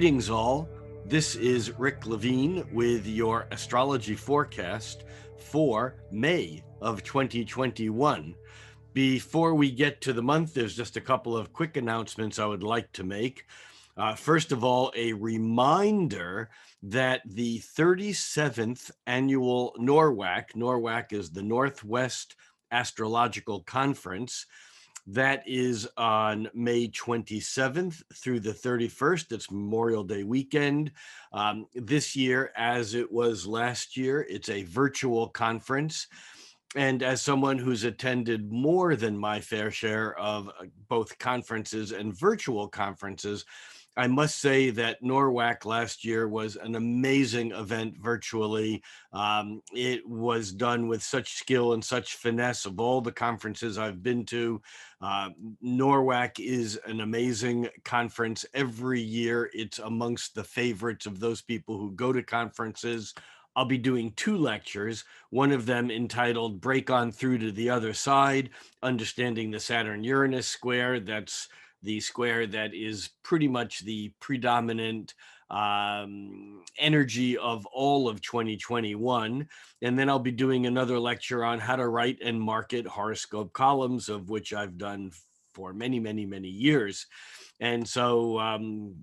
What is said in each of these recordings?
Greetings all. This is Rick Levine with your astrology forecast for May of 2021. Before we get to the month, there's just a couple of quick announcements I would like to make. First of all, a reminder that the 37th annual NORWAC is the Northwest Astrological Conference, that is on May 27th through the 31st. It's Memorial Day weekend. This year, as it was last year, it's a virtual conference. And as someone who's attended more than my fair share of both conferences and virtual conferences, I must say that NORWAC last year was an amazing event virtually. It was done with such skill and such finesse. Of all the conferences I've been to, NORWAC is an amazing conference. Every year, it's amongst the favorites of those people who go to conferences. I'll be doing two lectures, one of them entitled Break On Through to the Other Side, Understanding the Saturn-Uranus Square. That's the square that is pretty much the predominant energy of all of 2021. And then I'll be doing another lecture on how to write and market horoscope columns, of which I've done for many, many, many years. And so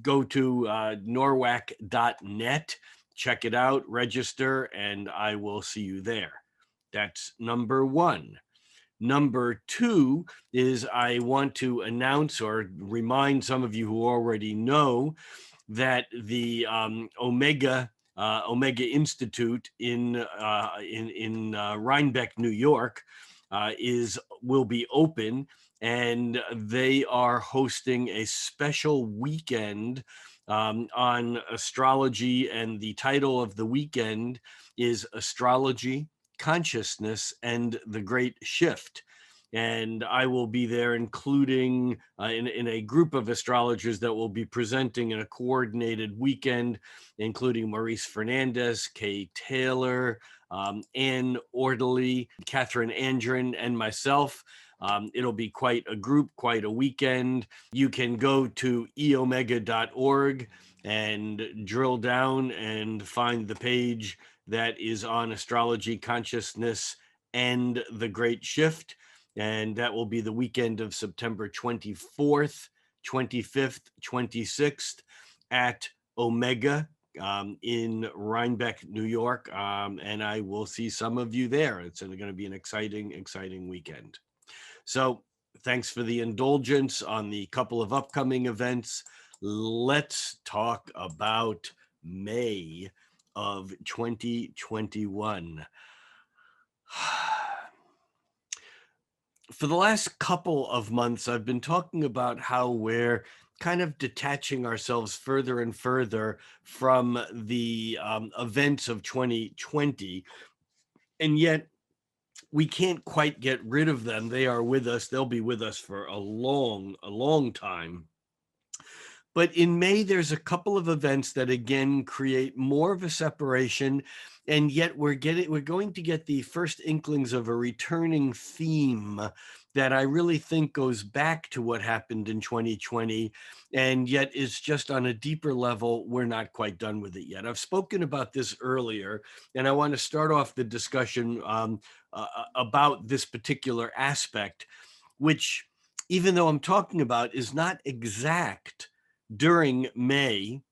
go to norwac.net, check it out, register, and I will see you there. That's number one. Number two is I want to announce or remind some of you who already know that the Omega Institute in Rhinebeck, New York, will be open, and they are hosting a special weekend on astrology, and the title of the weekend is Astrology, Consciousness, and the Great Shift. And I will be there, including in a group of astrologers that will be presenting in a coordinated weekend, including Maurice Fernandez, Kay Taylor, Ann Orderly, Catherine Andren, and myself. It'll be quite a group, quite a weekend. You can go to eomega.org and drill down and find the page that is on astrology, consciousness, and the Great Shift. And that will be the weekend of September 24th, 25th, 26th at Omega in Rhinebeck, New York. And I will see some of you there. It's going to be an exciting, exciting weekend. So thanks for the indulgence on the couple of upcoming events. Let's talk about May of 2021. For the last couple of months, I've been talking about how we're kind of detaching ourselves further and further from the events of 2020, and yet we can't quite get rid of them. They are with us. They'll be with us for a long time. But in May, there's a couple of events that again create more of a separation, and yet we're going to get the first inklings of a returning theme that I really think goes back to what happened in 2020, and yet is just on a deeper level. We're not quite done with it yet. I've spoken about this earlier, and I want to start off the discussion about this particular aspect, which, even though I'm talking about, is not exact during May.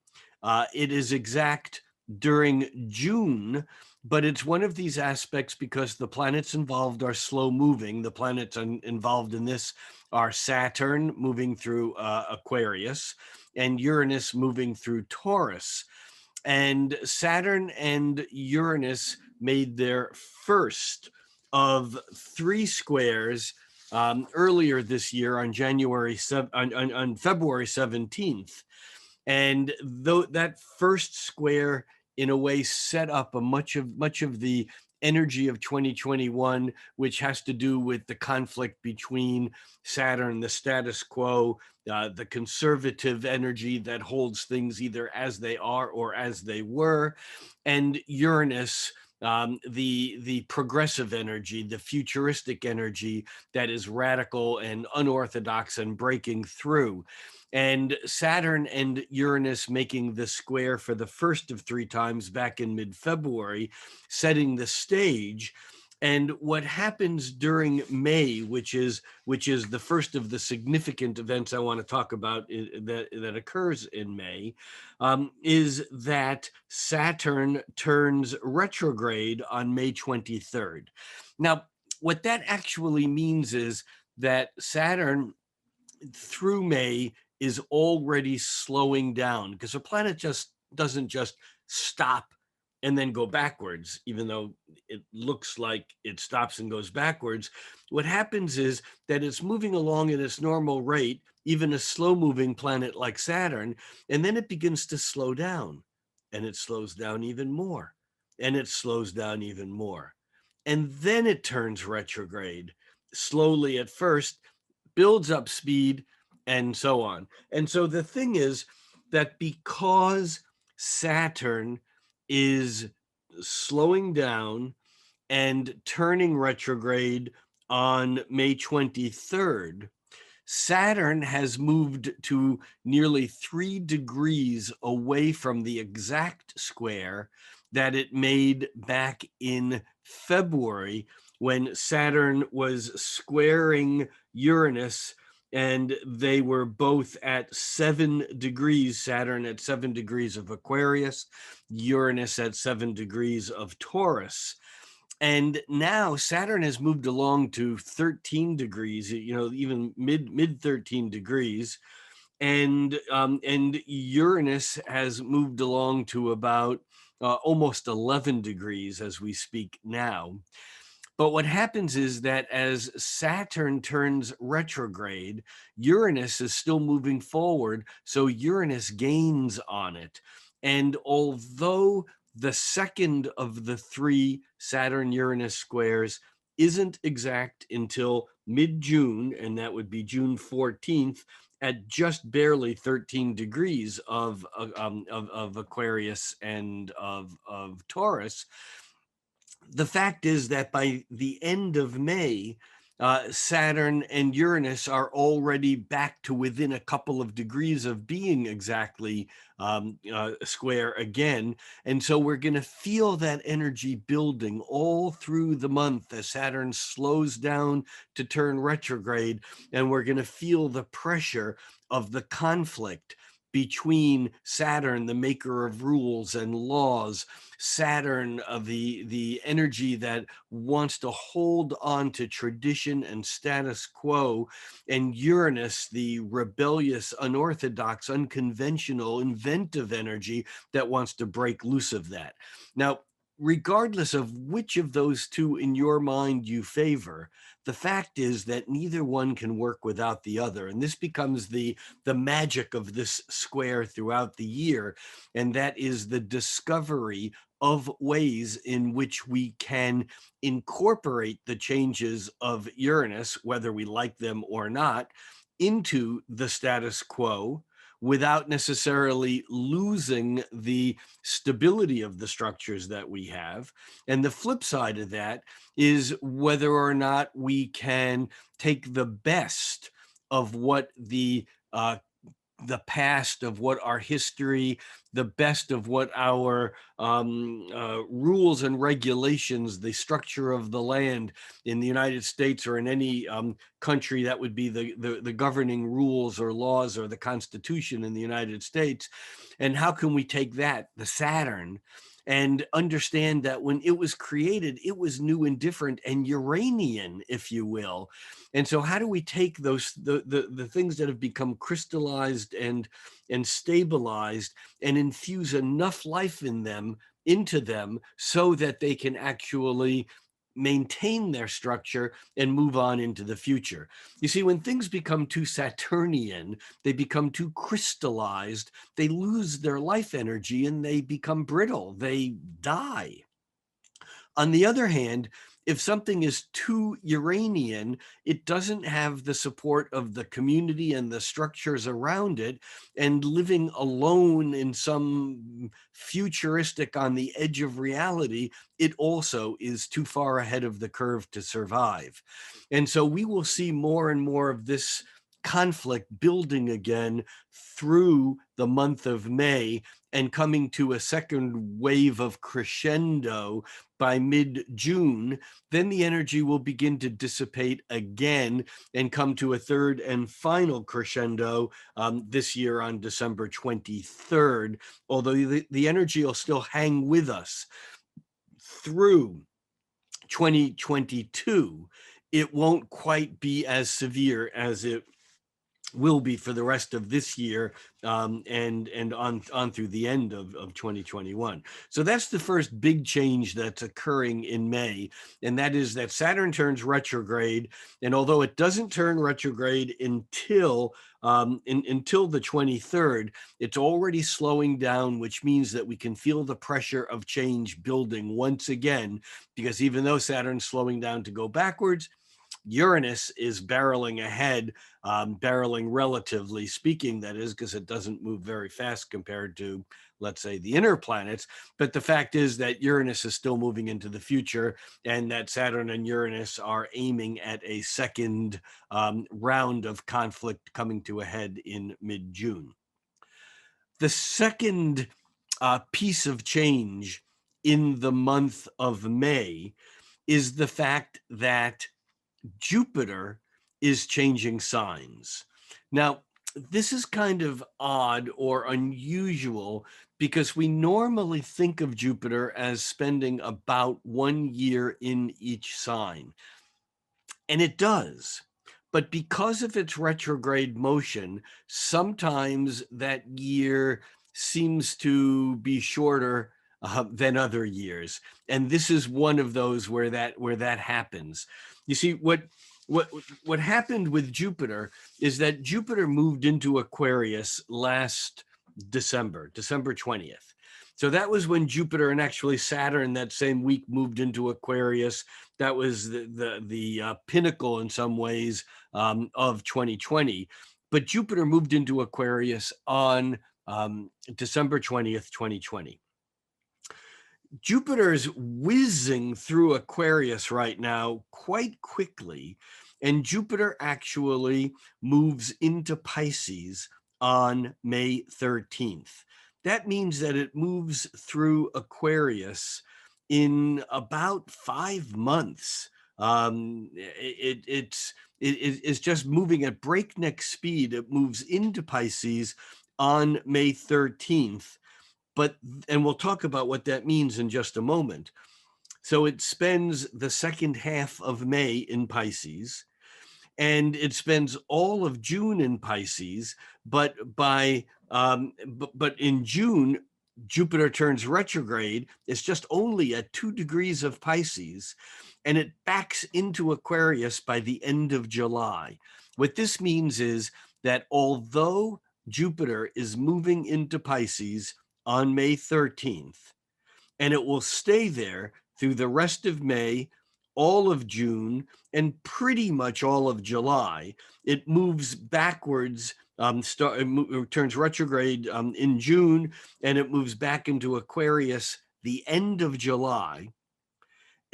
It is exact during June, but it's one of these aspects because the planets involved are slow moving. The planets involved in this are Saturn moving through Aquarius and Uranus moving through Taurus. And Saturn and Uranus made their first of three squares earlier this year on February 17th. And though that first square in a way set up much of the energy of 2021, which has to do with the conflict between Saturn, the status quo, the conservative energy that holds things either as they are or as they were, and Uranus, the progressive energy, the futuristic energy that is radical and unorthodox and breaking through. and Saturn and Uranus making the square for the first of three times back in mid-February, setting the stage. And what happens during May, which is the first of the significant events I want to talk about that occurs in May, is that Saturn turns retrograde on May 23rd. Now, what that actually means is that Saturn through May is already slowing down, because a planet just doesn't just stop and then go backwards, even though it looks like it stops and goes backwards. What happens is that it's moving along at its normal rate, even a slow moving planet like Saturn, and then it begins to slow down, and it slows down even more, and it slows down even more. And then it turns retrograde, slowly at first, builds up speed, and so on. And so the thing is that because Saturn is slowing down and turning retrograde on May 23rd, Saturn has moved to nearly 3 degrees away from the exact square that it made back in February, when Saturn was squaring Uranus, and they were both at 7 degrees, Saturn at 7 degrees of Aquarius, Uranus at 7 degrees of Taurus. And now Saturn has moved along to 13 degrees, even mid 13 degrees, and Uranus has moved along to about almost 11 degrees as we speak now. But what happens is that as Saturn turns retrograde, Uranus is still moving forward, so Uranus gains on it. And although the second of the three Saturn-Uranus squares isn't exact until mid-June, and that would be June 14th, at just barely 13 degrees of Aquarius and of Taurus, the fact is that by the end of May, Saturn and Uranus are already back to within a couple of degrees of being exactly square again. And so we're going to feel that energy building all through the month as Saturn slows down to turn retrograde. And we're going to feel the pressure of the conflict between Saturn, the maker of rules and laws, Saturn, of the energy that wants to hold on to tradition and status quo, and Uranus, the rebellious, unorthodox, unconventional, inventive energy that wants to break loose of that. Now, regardless of which of those two in your mind you favor, the fact is that neither one can work without the other. And this becomes the magic of this square throughout the year. And that is the discovery of ways in which we can incorporate the changes of Uranus, whether we like them or not, into the status quo without necessarily losing the stability of the structures that we have. And the flip side of that is whether or not we can take the best of what the past, of what our history, the best of what our rules and regulations, the structure of the land in the United States or in any country, that would be the governing rules or laws or the Constitution in the United States. And how can we take that, the Saturn, and understand that when it was created, it was new and different and Uranian, if you will. And so how do we take those the things that have become crystallized and stabilized and infuse enough life into them so that they can actually maintain their structure and move on into the future? You see, when things become too Saturnian, they become too crystallized, they lose their life energy and they become brittle, they die. On the other hand, if something is too Uranian, it doesn't have the support of the community and the structures around it, and living alone in some futuristic on the edge of reality, it also is too far ahead of the curve to survive. And so we will see more and more of this conflict building again through the month of May and coming to a second wave of crescendo by mid-June. Then the energy will begin to dissipate again and come to a third and final crescendo this year on December 23rd, although the energy will still hang with us through 2022. It won't quite be as severe as it will be for the rest of this year, and on through the end of 2021. So that's the first big change that's occurring in May, and that is that Saturn turns retrograde. And although it doesn't turn retrograde until the 23rd, it's already slowing down, which means that we can feel the pressure of change building once again, because even though Saturn's slowing down to go backwards, Uranus is barreling ahead, barreling relatively speaking, that is, because it doesn't move very fast compared to, let's say, the inner planets. But the fact is that Uranus is still moving into the future, and that Saturn and Uranus are aiming at a second round of conflict coming to a head in mid-June. The second piece of change in the month of May is the fact that Jupiter is changing signs. Now, this is kind of odd or unusual because we normally think of Jupiter as spending about 1 year in each sign. And it does. But because of its retrograde motion, sometimes that year seems to be shorter than other years. And this is one of those where that happens. You see, what happened with Jupiter is that Jupiter moved into Aquarius last December 20th. So that was when Jupiter and actually Saturn that same week moved into Aquarius. That was the pinnacle in some ways of 2020. But Jupiter moved into Aquarius on December 20th, 2020. Jupiter is whizzing through Aquarius right now quite quickly, and Jupiter actually moves into Pisces on May 13th. That means that it moves through Aquarius in about 5 months. It's just moving at breakneck speed. It moves into Pisces on May 13th. And we'll talk about what that means in just a moment. So it spends the second half of May in Pisces, and it spends all of June in Pisces. But in June, Jupiter turns retrograde. It's just only at 2 degrees of Pisces, and it backs into Aquarius by the end of July. What this means is that although Jupiter is moving into Pisces on May 13th, and it will stay there through the rest of May, all of June, and pretty much all of July. It moves backwards, it turns retrograde in June, and it moves back into Aquarius the end of July.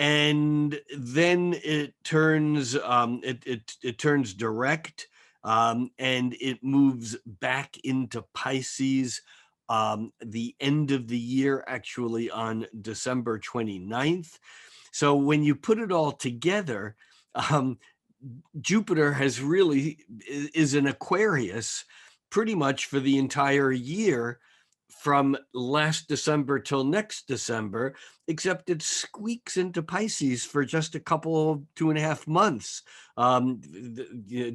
And then it turns it turns direct, and it moves back into Pisces the end of the year, actually on December 29th. So when you put it all together, Jupiter is in Aquarius pretty much for the entire year, from last December till next December, except it squeaks into Pisces for just a couple, 2.5 months, May,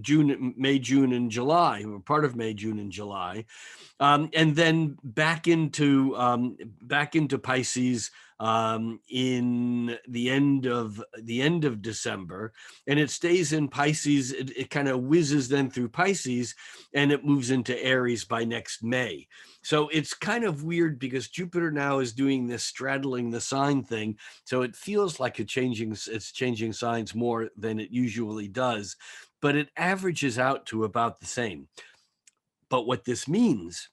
June, and July, or part of May, June, and July, and then back into Pisces in the end of December, and it stays in Pisces. It kind of whizzes then through Pisces, and it moves into Aries by next May. So it's kind of weird because Jupiter now is doing this straddling the sign thing. So it feels like it's changing signs more than it usually does, but it averages out to about the same. But what this means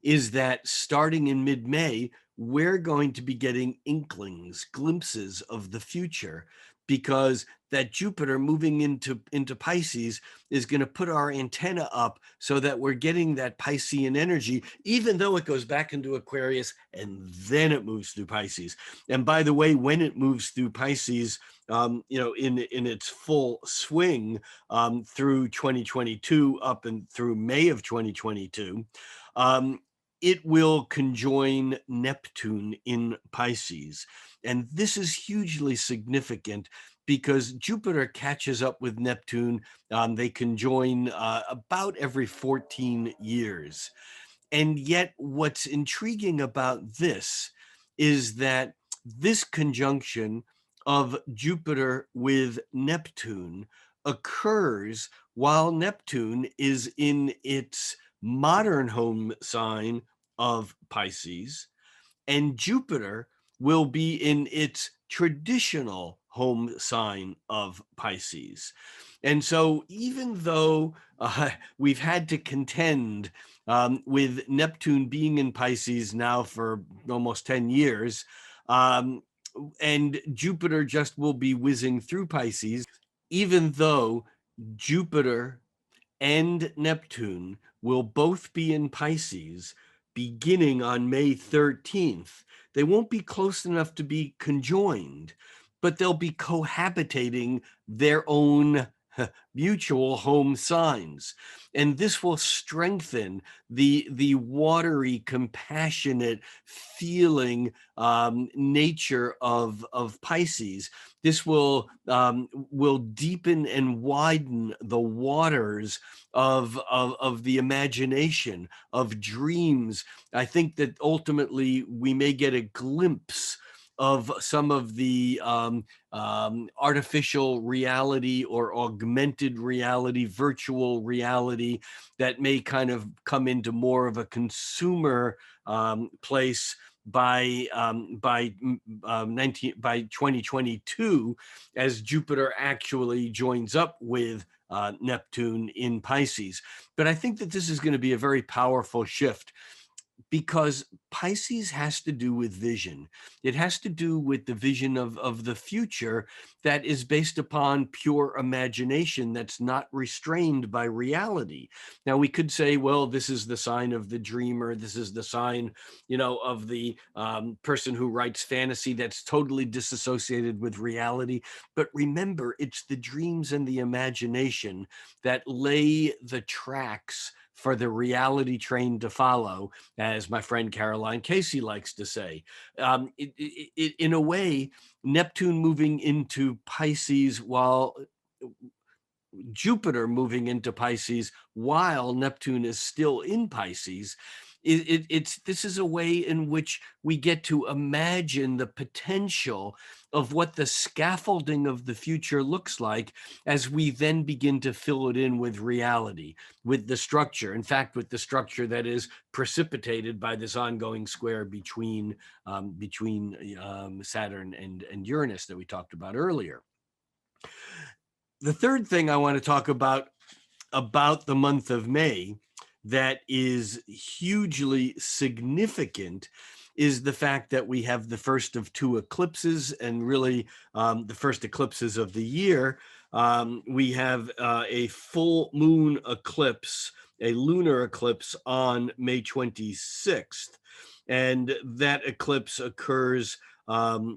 is that starting in mid-May, we're going to be getting inklings, glimpses of the future, because that Jupiter moving into Pisces is going to put our antenna up so that we're getting that Piscean energy, even though it goes back into Aquarius and then it moves through Pisces. And by the way, when it moves through Pisces, in its full swing through 2022 up and through May of 2022, it will conjoin Neptune in Pisces. And this is hugely significant because Jupiter catches up with Neptune. They conjoin about every 14 years. And yet, what's intriguing about this is that this conjunction of Jupiter with Neptune occurs while Neptune is in its modern home sign of Pisces, and Jupiter will be in its traditional home sign of Pisces. And so, even though we've had to contend with Neptune being in Pisces now for almost 10 years, and Jupiter just will be whizzing through Pisces, even though Jupiter and Neptune will both be in Pisces beginning on May 13th. They won't be close enough to be conjoined, but they'll be cohabitating their own mutual home signs. And this will strengthen the watery, compassionate, feeling nature of Pisces. This will deepen and widen the waters of the imagination, of dreams. I think that ultimately we may get a glimpse of some of the artificial reality or augmented reality, virtual reality that may kind of come into more of a consumer place by 2022, as Jupiter actually joins up with Neptune in Pisces. But I think that this is going to be a very powerful shift because Pisces has to do with vision. It has to do with the vision of the future that is based upon pure imagination that's not restrained by reality. Now, we could say, well, this is the sign of the dreamer. This is the sign, of the person who writes fantasy that's totally disassociated with reality. But remember, it's the dreams and the imagination that lay the tracks for the reality train to follow, as my friend Caroline Casey likes to say. In a way, Neptune moving into Pisces while Jupiter moving into Pisces while Neptune is still in Pisces. This is a way in which we get to imagine the potential of what the scaffolding of the future looks like as we then begin to fill it in with reality, with the structure. In fact, with the structure that is precipitated by this ongoing square between Saturn and Uranus that we talked about earlier. The third thing I want to talk about the month of May that is hugely significant is the fact that we have the first of two eclipses, and really the first eclipses of the year. We have a full moon eclipse, a lunar eclipse on May 26th. And that eclipse occurs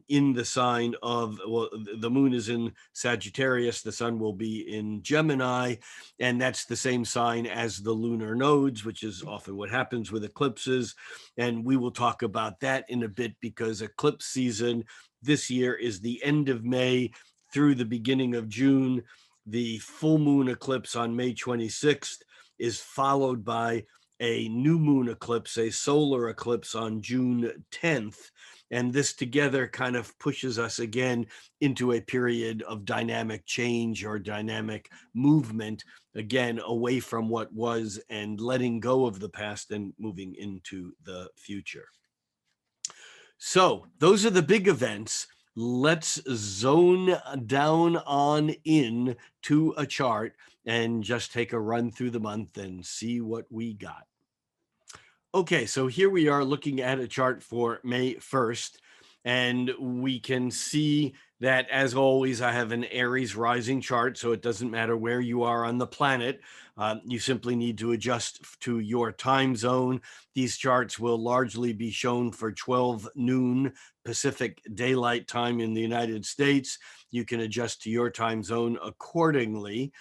in the sign of, well, the moon is in Sagittarius, the sun will be in Gemini, and that's the same sign as the lunar nodes, which is often what happens with eclipses. And we will talk about that in a bit because eclipse season this year is the end of May through the beginning of June. The full moon eclipse on May 26th is followed by a new moon eclipse, a solar eclipse on June 10th. And this together kind of pushes us again into a period of dynamic change or dynamic movement, again, away from what was and letting go of the past and moving into the future. So those are the big events. Let's zone down on in to a chart and just take a run through the month and see what we got. Okay, so here we are looking at a chart for May 1st. And we can see that, as always, I have an Aries rising chart, so it doesn't matter where you are on the planet. You simply need to adjust to your time zone. These charts will largely be shown for 12 noon Pacific Daylight Time in the United States. You can adjust to your time zone accordingly.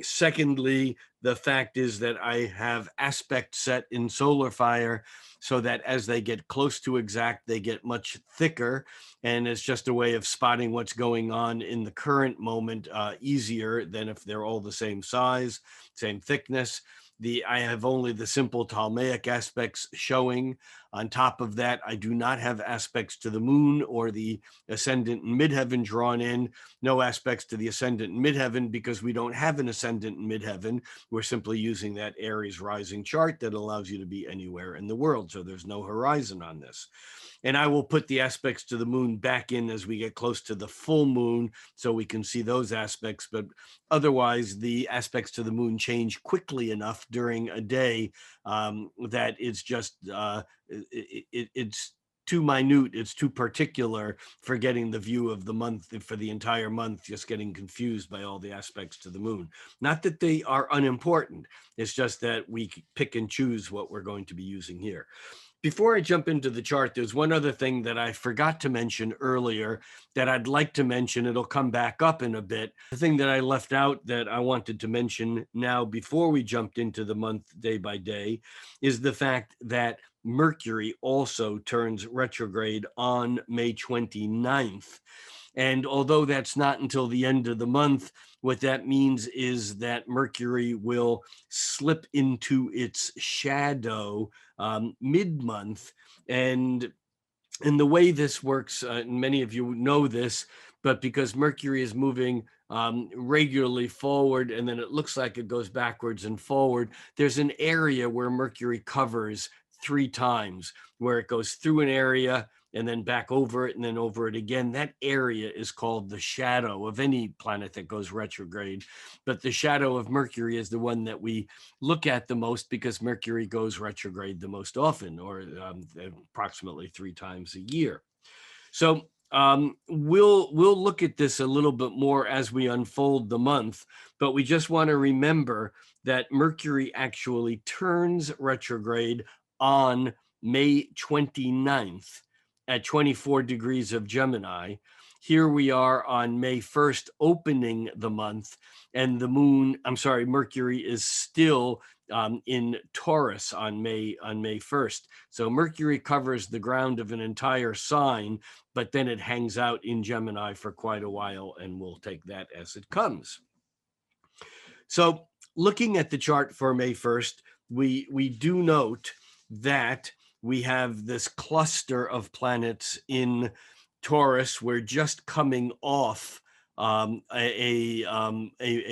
Secondly, the fact is that I have aspects set in solar fire so that as they get close to exact, they get much thicker. And it's just a way of spotting what's going on in the current moment easier than if they're all the same size, same thickness. I have only the simple Ptolemaic aspects showing. On top of that, I do not have aspects to the moon or the ascendant and midheaven drawn in. No aspects to the ascendant and midheaven because we don't have an ascendant and midheaven. We're simply using that Aries rising chart that allows you to be anywhere in the world. So there's no horizon on this. And I will put the aspects to the moon back in as we get close to the full moon so we can see those aspects. But otherwise, the aspects to the moon change quickly enough during a day that it's just, it's too minute, it's too particular for getting the view of the month for the entire month, just getting confused by all the aspects to the moon. Not that they are unimportant, it's just that we pick and choose what we're going to be using here. Before I jump into the chart, there's one other thing that I forgot to mention earlier that I'd like to mention. It'll come back up in a bit. The thing that I left out that I wanted to mention now before we jumped into the month day by day is the fact that Mercury also turns retrograde on May 29th. And although that's not until the end of the month, what that means is that Mercury will slip into its shadow mid-month. And the way this works, and many of you know this, but because Mercury is moving regularly forward and then it looks like it goes backwards and forward, there's an area where Mercury covers 3 times, where it goes through an area and then back over it and then over it again. That area is called the shadow of any planet that goes retrograde. But the shadow of Mercury is the one that we look at the most because Mercury goes retrograde the most often, or approximately 3 times a year. So we'll look at this a little bit more as we unfold the month, but we just want to remember that Mercury actually turns retrograde on May 29th at 24 degrees of Gemini. Here we are on May 1st, opening the month, and Mercury is still in Taurus on May 1st. So Mercury covers the ground of an entire sign, but then it hangs out in Gemini for quite a while, and we'll take that as it comes. So looking at the chart for May 1st, we do note that we have this cluster of planets in Taurus. We're just coming off a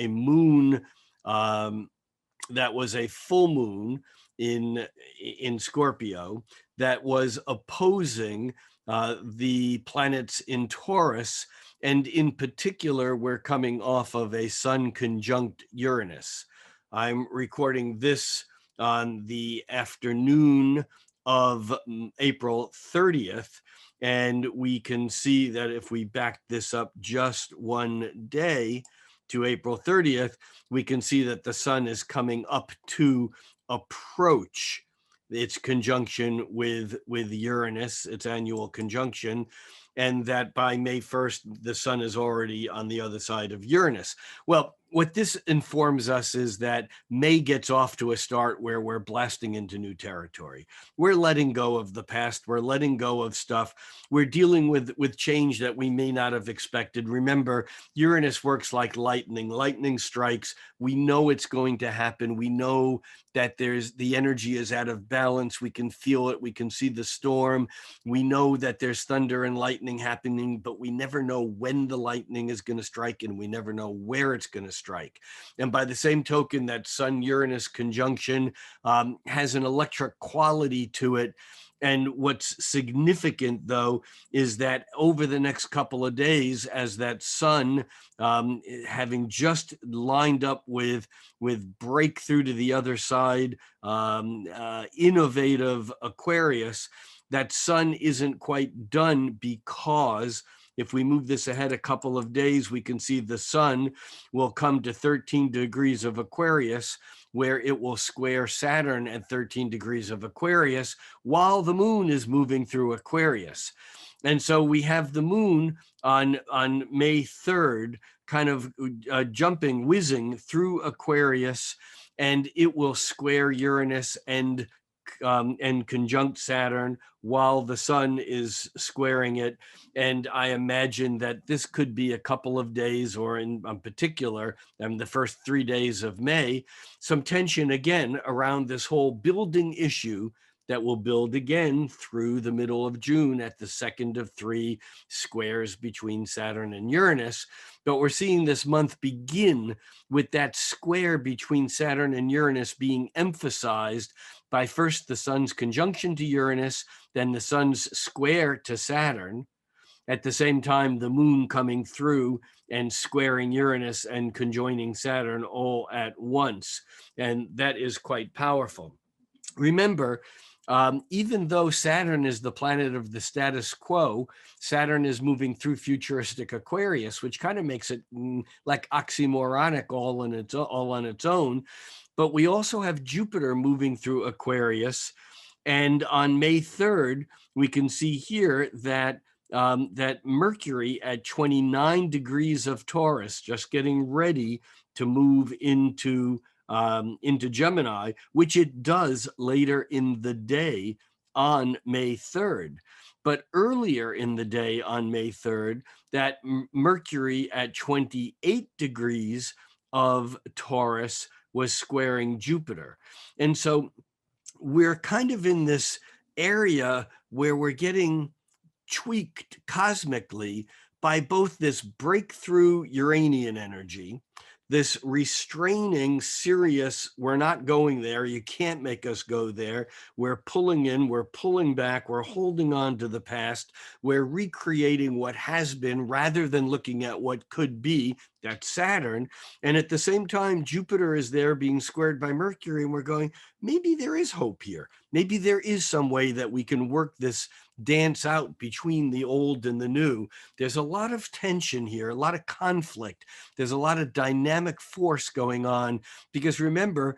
moon that was a full moon in Scorpio that was opposing the planets in Taurus. And in particular, we're coming off of a Sun conjunct Uranus. I'm recording this on the afternoon of April 30th. And we can see that if we back this up just one day to April 30th, we can see that the Sun is coming up to approach its conjunction with Uranus, its annual conjunction, and that by May 1st, the Sun is already on the other side of Uranus. Well, what this informs us is that May gets off to a start where we're blasting into new territory. We're letting go of the past. We're letting go of stuff. We're dealing with change that we may not have expected. Remember, Uranus works like lightning. Lightning strikes. We know it's going to happen. We know that the energy is out of balance. We can feel it. We can see the storm. We know that there's thunder and lightning happening, but we never know when the lightning is going to strike, and we never know where it's going to strike. And by the same token, that Sun-Uranus conjunction has an electric quality to it. And what's significant, though, is that over the next couple of days, as that Sun, having just lined up with breakthrough to the other side, innovative Aquarius, that sun isn't quite done, because if we move this ahead a couple of days, we can see the sun will come to 13 degrees of Aquarius, where it will square Saturn at 13 degrees of Aquarius while the moon is moving through Aquarius. And so we have the moon on May 3rd kind of jumping, whizzing through Aquarius, and it will square Uranus and conjunct Saturn while the sun is squaring it. And I imagine that this could be a couple of days, or in particular, the first 3 days of May, some tension again around this whole building issue that will build again through the middle of June at the second of 3 squares between Saturn and Uranus. But we're seeing this month begin with that square between Saturn and Uranus being emphasized by first the sun's conjunction to Uranus, then the sun's square to Saturn. At the same time, the moon coming through and squaring Uranus and conjoining Saturn all at once. And that is quite powerful. Remember, even though Saturn is the planet of the status quo, Saturn is moving through futuristic Aquarius, which kind of makes it like oxymoronic all on its own. But we also have Jupiter moving through Aquarius, and on May 3rd, we can see here that that Mercury at 29 degrees of Taurus, just getting ready to move into Gemini, which it does later in the day on May 3rd. But earlier in the day on May 3rd, that Mercury at 28 degrees of Taurus was squaring Jupiter. And so we're kind of in this area where we're getting tweaked cosmically by both this breakthrough Uranian energy, this restraining, serious, we're not going there, you can't make us go there, we're pulling in, we're pulling back, we're holding on to the past, we're recreating what has been rather than looking at what could be. That's Saturn. And at the same time, Jupiter is there being squared by Mercury, and we're going, maybe there is hope here. Maybe there is some way that we can work this dance out between the old and the new. There's a lot of tension here, a lot of conflict. There's a lot of dynamic force going on, because remember,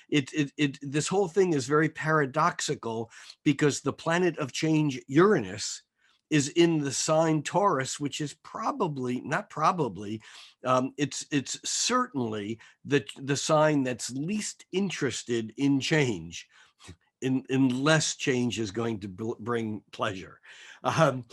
this whole thing is very paradoxical, because the planet of change, Uranus, is in the sign Taurus, which is probably, not probably, it's certainly the sign that's least interested in change, unless change is going to bring pleasure. Um,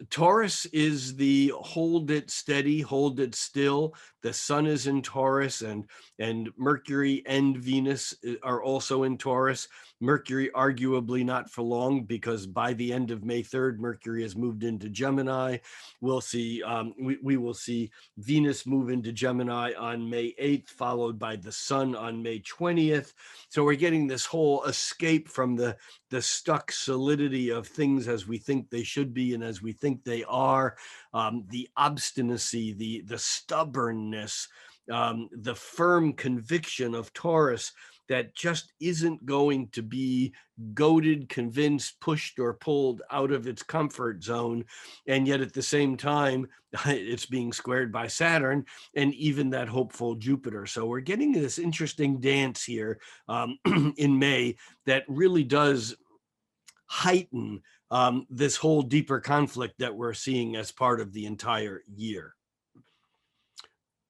Taurus is the hold it steady, hold it still. The sun is in Taurus, and Mercury and Venus are also in Taurus. Mercury arguably not for long, because by the end of May 3rd, Mercury has moved into Gemini. We'll see, we will see Venus move into Gemini on May 8th, followed by the sun on May 20th. So we're getting this whole escape from the stuck solidity of things as we think they should be and as we think they are, the obstinacy, the stubbornness, the firm conviction of Taurus that just isn't going to be goaded, convinced, pushed, or pulled out of its comfort zone. And yet at the same time, it's being squared by Saturn and even that hopeful Jupiter. So we're getting this interesting dance here in May that really does heighten this whole deeper conflict that we're seeing as part of the entire year.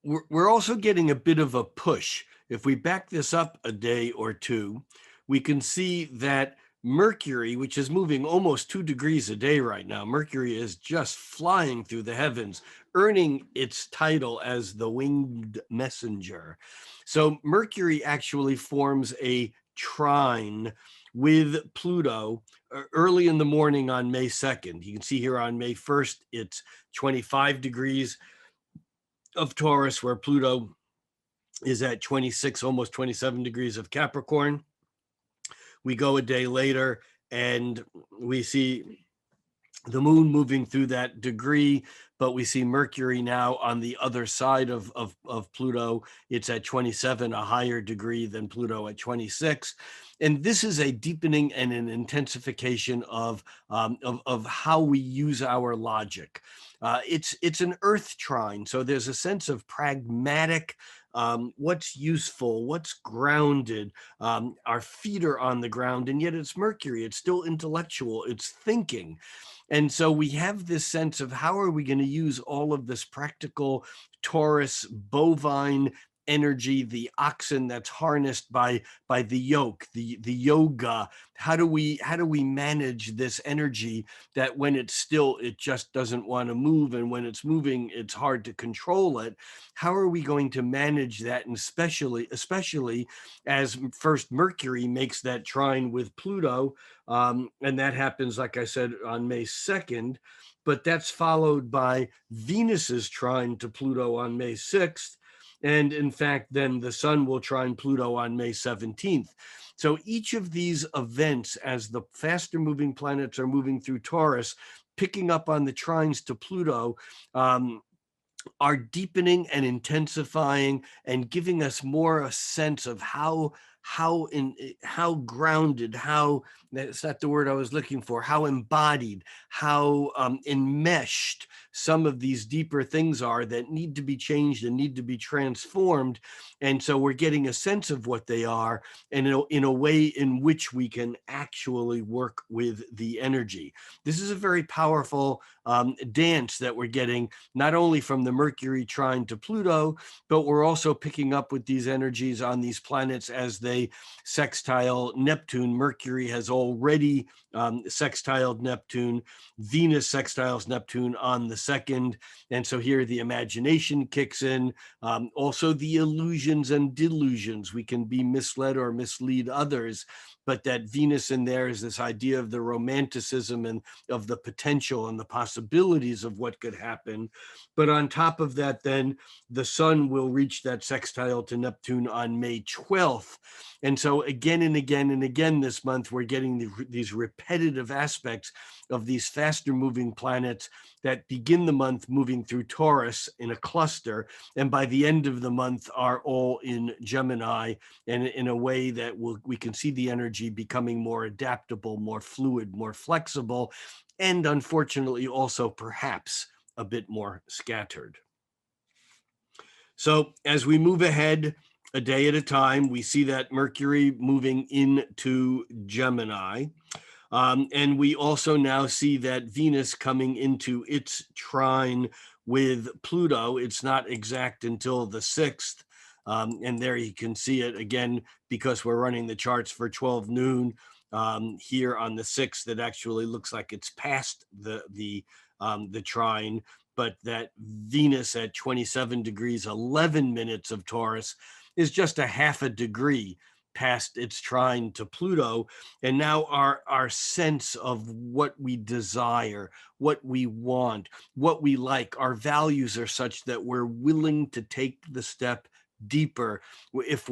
We're also getting a bit of a push. If we back this up a day or two, we can see that Mercury, which is moving almost 2 degrees a day right now, Mercury is just flying through the heavens, earning its title as the winged messenger. So Mercury actually forms a trine with Pluto early in the morning on May 2nd. You can see here on May 1st, it's 25 degrees of Taurus, where Pluto is at 26, almost 27 degrees of Capricorn. We go a day later and we see the moon moving through that degree, but we see Mercury now on the other side of Pluto. It's at 27, a higher degree than Pluto at 26. And this is a deepening and an intensification of how we use our logic. It's an earth trine, so there's a sense of pragmatic, what's useful, what's grounded. Our feet are on the ground, and yet it's Mercury. It's still intellectual. It's thinking. And so we have this sense of how are we going to use all of this practical Taurus bovine energy, the oxen that's harnessed by the yoke, the yoga. How do we manage this energy that when it's still, it just doesn't want to move, and when it's moving, it's hard to control it? How are we going to manage that? And especially as first Mercury makes that trine with Pluto, and that happens, like I said, on May 2nd, but that's followed by Venus's trine to Pluto on May 6th. And in fact, then the sun will trine Pluto on May 17th. So each of these events, as the faster moving planets are moving through Taurus, picking up on the trines to Pluto, are deepening and intensifying and giving us more a sense of how grounded, how, that's not the word I was looking for, how embodied, how enmeshed some of these deeper things are that need to be changed and need to be transformed. And so we're getting a sense of what they are, and in a way in which we can actually work with the energy. This is a very powerful dance that we're getting, not only from the Mercury trine to Pluto, but we're also picking up with these energies on these planets as they sextile Neptune. Mercury has already sextiled Neptune. Venus sextiles Neptune on the 2nd. And so here the imagination kicks in. Also the illusions and delusions. We can be misled or mislead others, but that Venus in there is this idea of the romanticism and of the potential and the possibilities of what could happen. But on top of that, then the sun will reach that sextile to Neptune on May 12th. And so again and again and again this month, we're getting these repetitive aspects of these faster moving planets that begin the month moving through Taurus in a cluster, and by the end of the month are all in Gemini, and in a way that we can see the energy becoming more adaptable, more fluid, more flexible, and unfortunately also perhaps a bit more scattered. So as we move ahead a day at a time, we see that Mercury moving into Gemini. And we also now see that Venus coming into its trine with Pluto. It's not exact until the 6th. And there you can see it again, because we're running the charts for 12 noon here on the 6th. It actually looks like it's past the trine, but that Venus at 27 degrees, 11 minutes of Taurus is just a half a degree past its trine to Pluto. And now our sense of what we desire, what we want, what we like, our values are such that we're willing to take the step deeper. If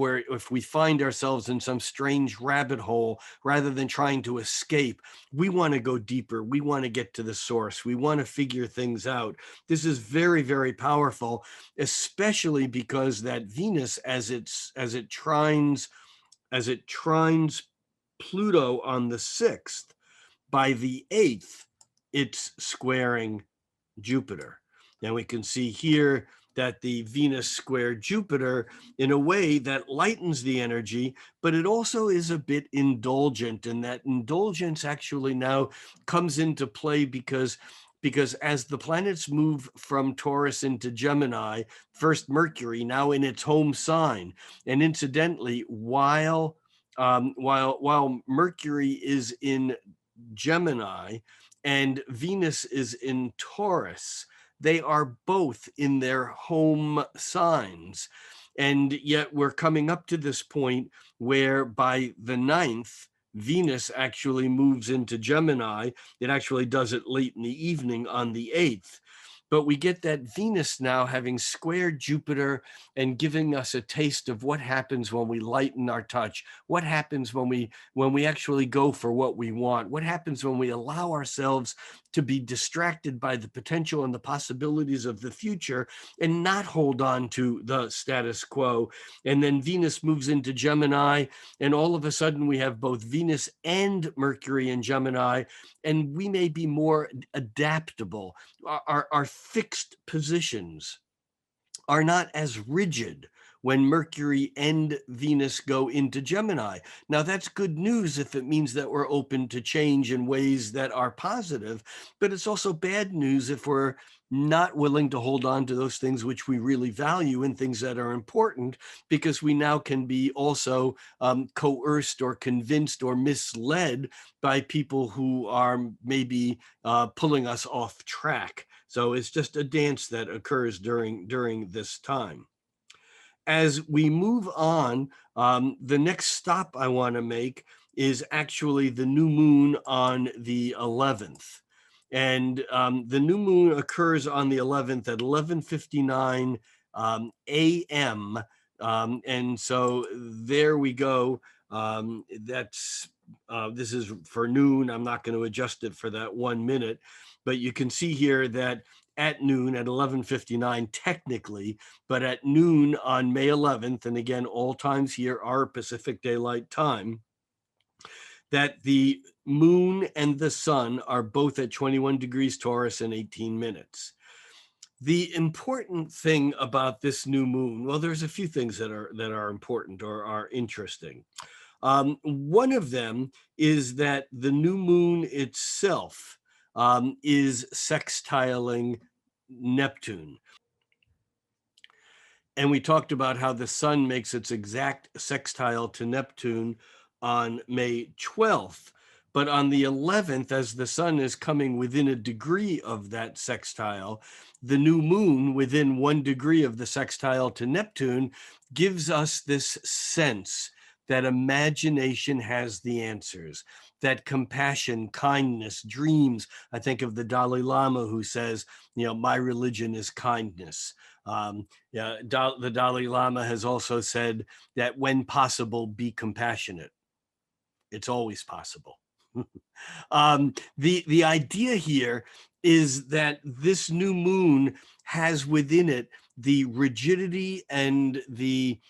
we find ourselves in some strange rabbit hole, rather than trying to escape, we want to go deeper. We want to get to the source. We want to figure things out. This is very, very powerful, especially because that Venus, as it trines Pluto on the 6th, by the 8th, it's squaring Jupiter. Now we can see here that the Venus square Jupiter in a way that lightens the energy, but it also is a bit indulgent, and that indulgence actually now comes into play because as the planets move from Taurus into Gemini, first Mercury now in its home sign, and incidentally, while Mercury is in Gemini and Venus is in Taurus, they are both in their home signs. And yet we're coming up to this point where by the 9th, Venus actually moves into Gemini. It actually does it late in the evening on the 8th. but we get that Venus now having squared Jupiter and giving us a taste of what happens when we lighten our touch, what happens when we actually go for what we want, what happens when we allow ourselves to be distracted by the potential and the possibilities of the future and not hold on to the status quo. And then Venus moves into Gemini, and all of a sudden we have both Venus and Mercury in Gemini, and we may be more adaptable. Our fixed positions are not as rigid when Mercury and Venus go into Gemini. Now, that's good news if it means that we're open to change in ways that are positive, but it's also bad news if we're not willing to hold on to those things which we really value and things that are important, because we now can be also coerced or convinced or misled by people who are maybe pulling us off track. So it's just a dance that occurs during this time. As we move on, the next stop I want to make is actually the new moon on the 11th. And the new moon occurs on the 11th at 11:59 a.m. And so there we go. This is for noon. I'm not going to adjust it for that 1 minute, but you can see here that at noon at 11:59 technically, but at noon on May 11th, and again, all times here are Pacific Daylight Time, that the moon and the sun are both at 21 degrees Taurus in 18 minutes. The important thing about this new moon, well, there's a few things that are important or are interesting. One of them is that the new moon itself is sextiling Neptune. And we talked about how the sun makes its exact sextile to Neptune on May 12th. But on the 11th, as the sun is coming within a degree of that sextile, the new moon within 1 degree of the sextile to Neptune gives us this sense that imagination has the answers, that compassion, kindness, dreams. I think of the Dalai Lama who says, my religion is kindness. Yeah, the Dalai Lama has also said that when possible, be compassionate. It's always possible. The idea here is that this new moon has within it the rigidity and the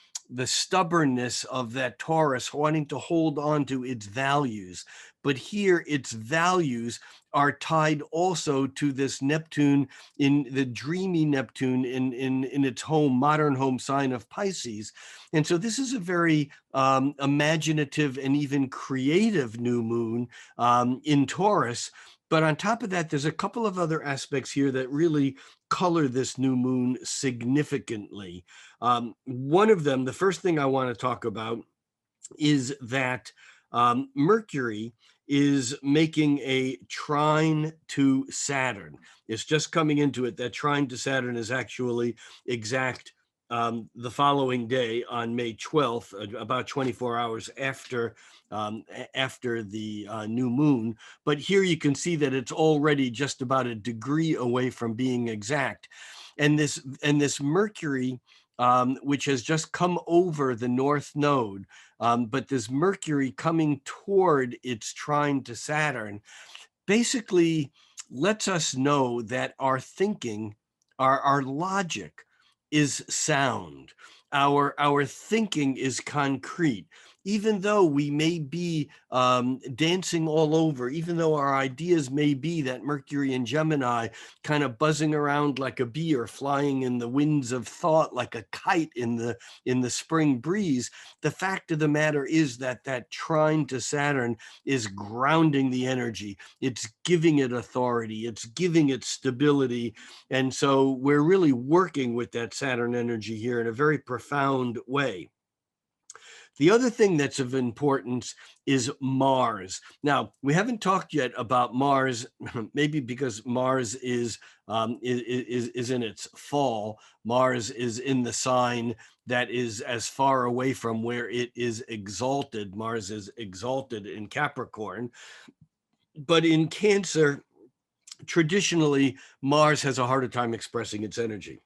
stubbornness of that Taurus wanting to hold on to its values. But here its values are tied also to this Neptune, in the dreamy Neptune in its modern home sign of Pisces. And so this is a very imaginative and even creative new moon in Taurus. But on top of that, there's a couple of other aspects here that really color this new moon significantly. One of them, the first thing I want to talk about, is that Mercury is making a trine to Saturn. It's just coming into it. That trine to Saturn is actually exact the following day on May 12th, about 24 hours after the new moon. But here you can see that it's already just about a degree away from being exact. And this Mercury, which has just come over the North Node, but this Mercury coming toward its trine to Saturn basically lets us know that our thinking, our logic is sound. Our thinking is concrete. Even though we may be dancing all over, even though our ideas may be that Mercury and Gemini kind of buzzing around like a bee or flying in the winds of thought like a kite in the spring breeze, the fact of the matter is that trine to Saturn is grounding the energy. It's giving it authority. It's giving it stability. And so we're really working with that Saturn energy here in a very profound way. The other thing that's of importance is Mars. Now, we haven't talked yet about Mars, maybe because Mars is in its fall. Mars is in the sign that is as far away from where it is exalted. Mars is exalted in Capricorn, but in Cancer, traditionally, Mars has a harder time expressing its energy.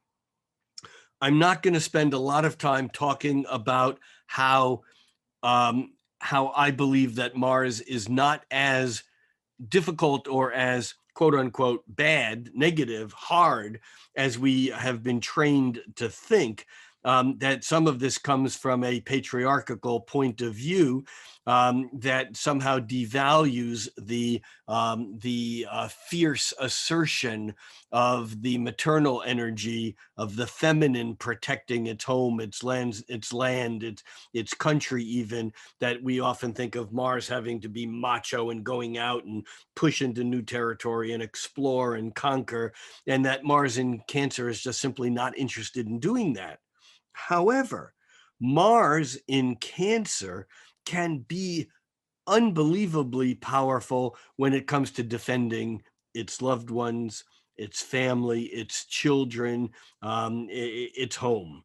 I'm not going to spend a lot of time talking about um, how I believe that Mars is not as difficult or as quote unquote bad, negative, hard as we have been trained to think. That some of this comes from a patriarchal point of view that somehow devalues the fierce assertion of the maternal energy of the feminine protecting its home, its land, its country, even, that we often think of Mars having to be macho and going out and push into new territory and explore and conquer, and that Mars in Cancer is just simply not interested in doing that. However, Mars in Cancer can be unbelievably powerful when it comes to defending its loved ones, its family, its children, its home.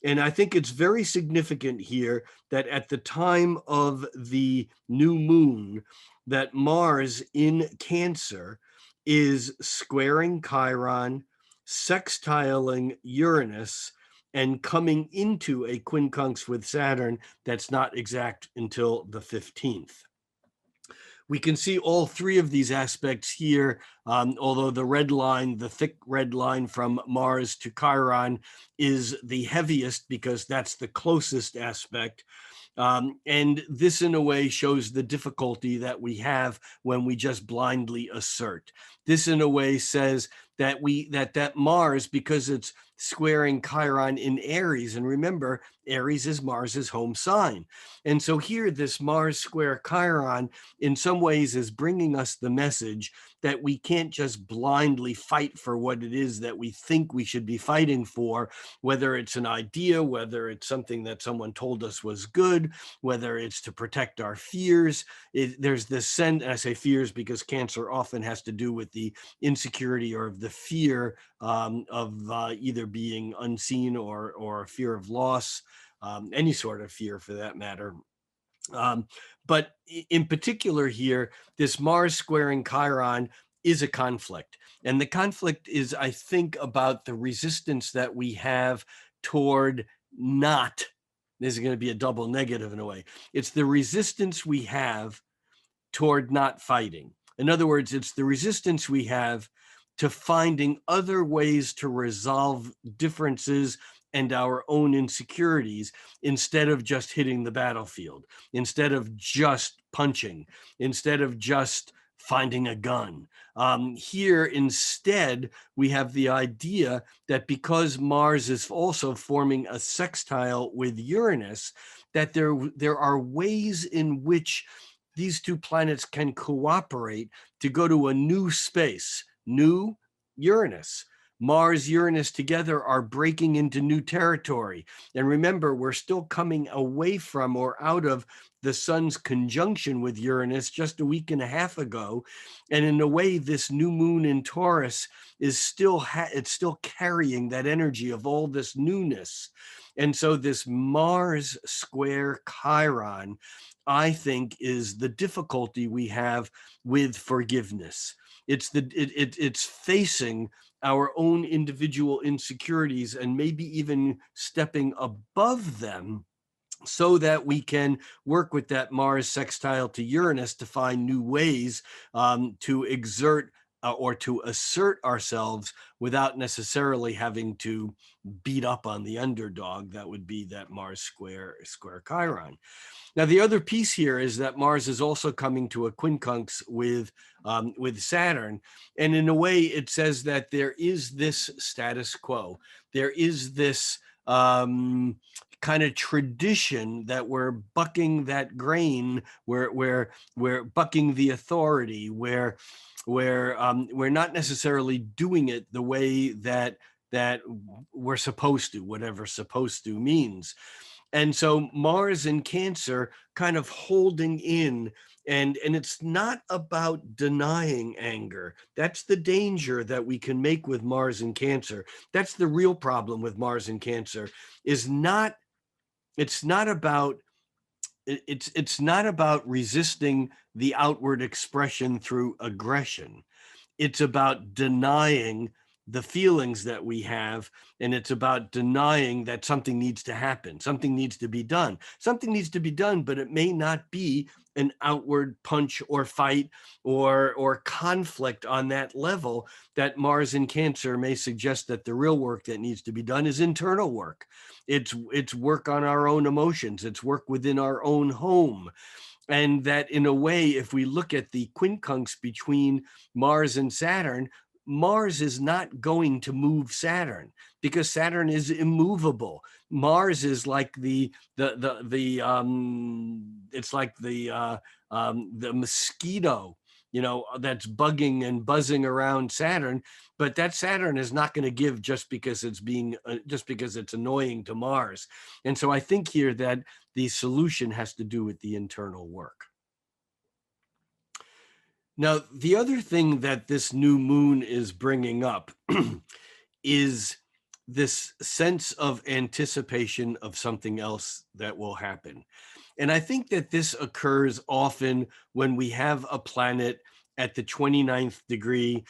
And I think it's very significant here that at the time of the new moon, that Mars in Cancer is squaring Chiron, sextiling Uranus, and coming into a quincunx with Saturn that's not exact until the 15th. We can see all three of these aspects here, although the red line, the thick red line from Mars to Chiron, is the heaviest because that's the closest aspect. And this, in a way, shows the difficulty that we have when we just blindly assert. This, in a way, says that that Mars, because it's squaring Chiron in Aries, and remember, Aries is Mars's home sign. And so here, this Mars square Chiron, in some ways, is bringing us the message that we can't just blindly fight for what it is that we think we should be fighting for, whether it's an idea, whether it's something that someone told us was good, whether it's to protect our fears. There's this sense, and I say fears because Cancer often has to do with the insecurity or the fear of either being unseen or fear of loss, any sort of fear for that matter. But in particular here, this Mars squaring Chiron is a conflict. And the conflict is, I think, about the resistance that we have toward not, this is going to be a double negative in a way. It's the resistance we have toward not fighting. In other words, it's the resistance we have to finding other ways to resolve differences and our own insecurities instead of just hitting the battlefield, instead of just punching, instead of just finding a gun. Here, instead, we have the idea that because Mars is also forming a sextile with Uranus, that there are ways in which these two planets can cooperate to go to a new space, new Uranus. Mars, Uranus together are breaking into new territory. And remember, we're still coming away from or out of the sun's conjunction with Uranus just a week and a half ago. And in a way, this new moon in Taurus is still, it's still carrying that energy of all this newness. And so this Mars square Chiron, I think, is the difficulty we have with forgiveness. It's facing our own individual insecurities and maybe even stepping above them so that we can work with that Mars sextile to Uranus to find new ways to exert or to assert ourselves without necessarily having to beat up on the underdog. That would be that Mars square Chiron. Now, the other piece here is that Mars is also coming to a quincunx with Saturn, and in a way, it says that there is this status quo. There is this kind of tradition that we're bucking that grain, we're bucking the authority, where we're not necessarily doing it the way that we're supposed to, whatever supposed to means. And so Mars in Cancer kind of holding in, and it's not about denying anger. That's the danger that we can make with Mars in Cancer. That's the real problem with Mars in Cancer, is not, it's not about, it's not about resisting the outward expression through aggression. it's about denying the feelings that we have, and it's about denying that something needs to happen, something needs to be done. Something needs to be done, but it may not be an outward punch or fight or conflict on that level. That Mars in Cancer may suggest that the real work that needs to be done is internal work. It's work on our own emotions, it's work within our own home. And that in a way, if we look at the quincunx between Mars and Saturn, Mars is not going to move Saturn because Saturn is immovable. Mars is like it's like the mosquito, that's bugging and buzzing around Saturn. But that Saturn is not going to give just because it's annoying to Mars. And so I think here that the solution has to do with the internal work. Now, the other thing that this new moon is bringing up is this sense of anticipation of something else that will happen. And I think that this occurs often when we have a planet at the 29th degree.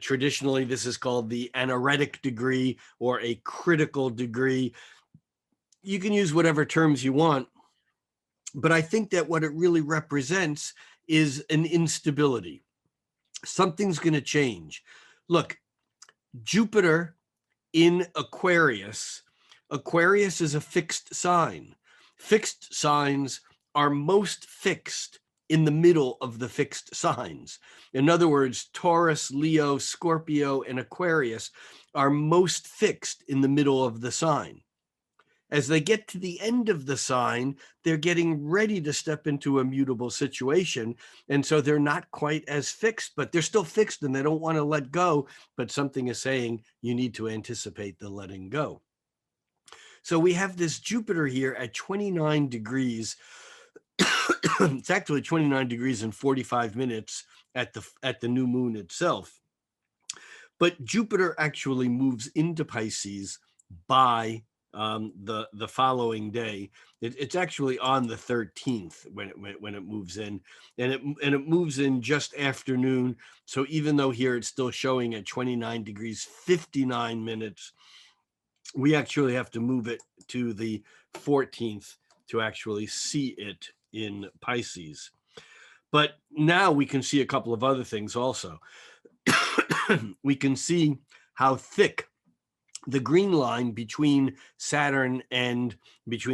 Traditionally, this is called the anaretic degree or a critical degree. You can use whatever terms you want, but I think that what it really represents is an instability. Something's going to change. Look, Jupiter in Aquarius is a fixed sign. Fixed signs are most fixed in the middle of the fixed signs. In other words, Taurus, Leo, Scorpio, and Aquarius are most fixed in the middle of the sign. As they get to the end of the sign, they're getting ready to step into a mutable situation. And so they're not quite as fixed, but they're still fixed and they don't want to let go. But something is saying you need to anticipate the letting go. So we have this Jupiter here at 29 degrees. It's actually 29 degrees and 45 minutes at the new moon itself. But Jupiter actually moves into Pisces by the following day. It's actually on the 13th when it moves in, and it moves in just afternoon. So even though here it's still showing at 29 degrees 59 minutes, we actually have to move it to the 14th to actually see it in Pisces. But now we can see a couple of other things also. We can see how thick the green line between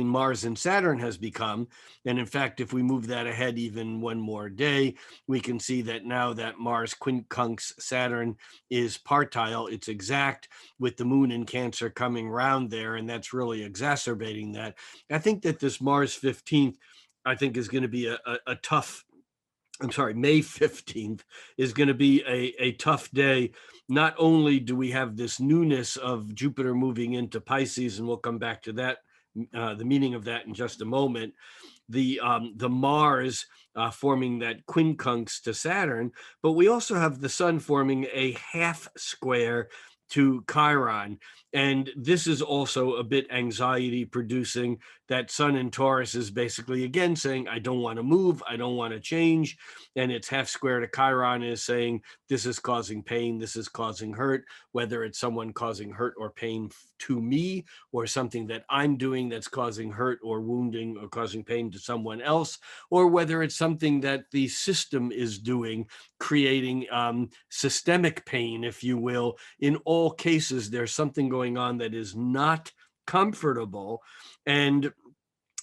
Mars and Saturn has become. And in fact, if we move that ahead even one more day, we can see that now that Mars quincunx Saturn is partile, it's exact, with the moon in Cancer coming round there, and that's really exacerbating that. I think that this Mars 15th, I think, is going to be a tough, May 15th is going to be a tough day. Not only do we have this newness of Jupiter moving into Pisces, and we'll come back to that, the meaning of that in just a moment, the Mars forming that quincunx to Saturn, but we also have the Sun forming a half square to Chiron. And this is also a bit anxiety producing. That Sun in Taurus is basically again saying, I don't want to move, I don't want to change. And its half square to Chiron is saying, this is causing pain, this is causing hurt, whether it's someone causing hurt or pain to me, or something that I'm doing that's causing hurt or wounding or causing pain to someone else, or whether it's something that the system is doing, creating systemic pain, if you will. In all cases, there's something going on that is not comfortable. And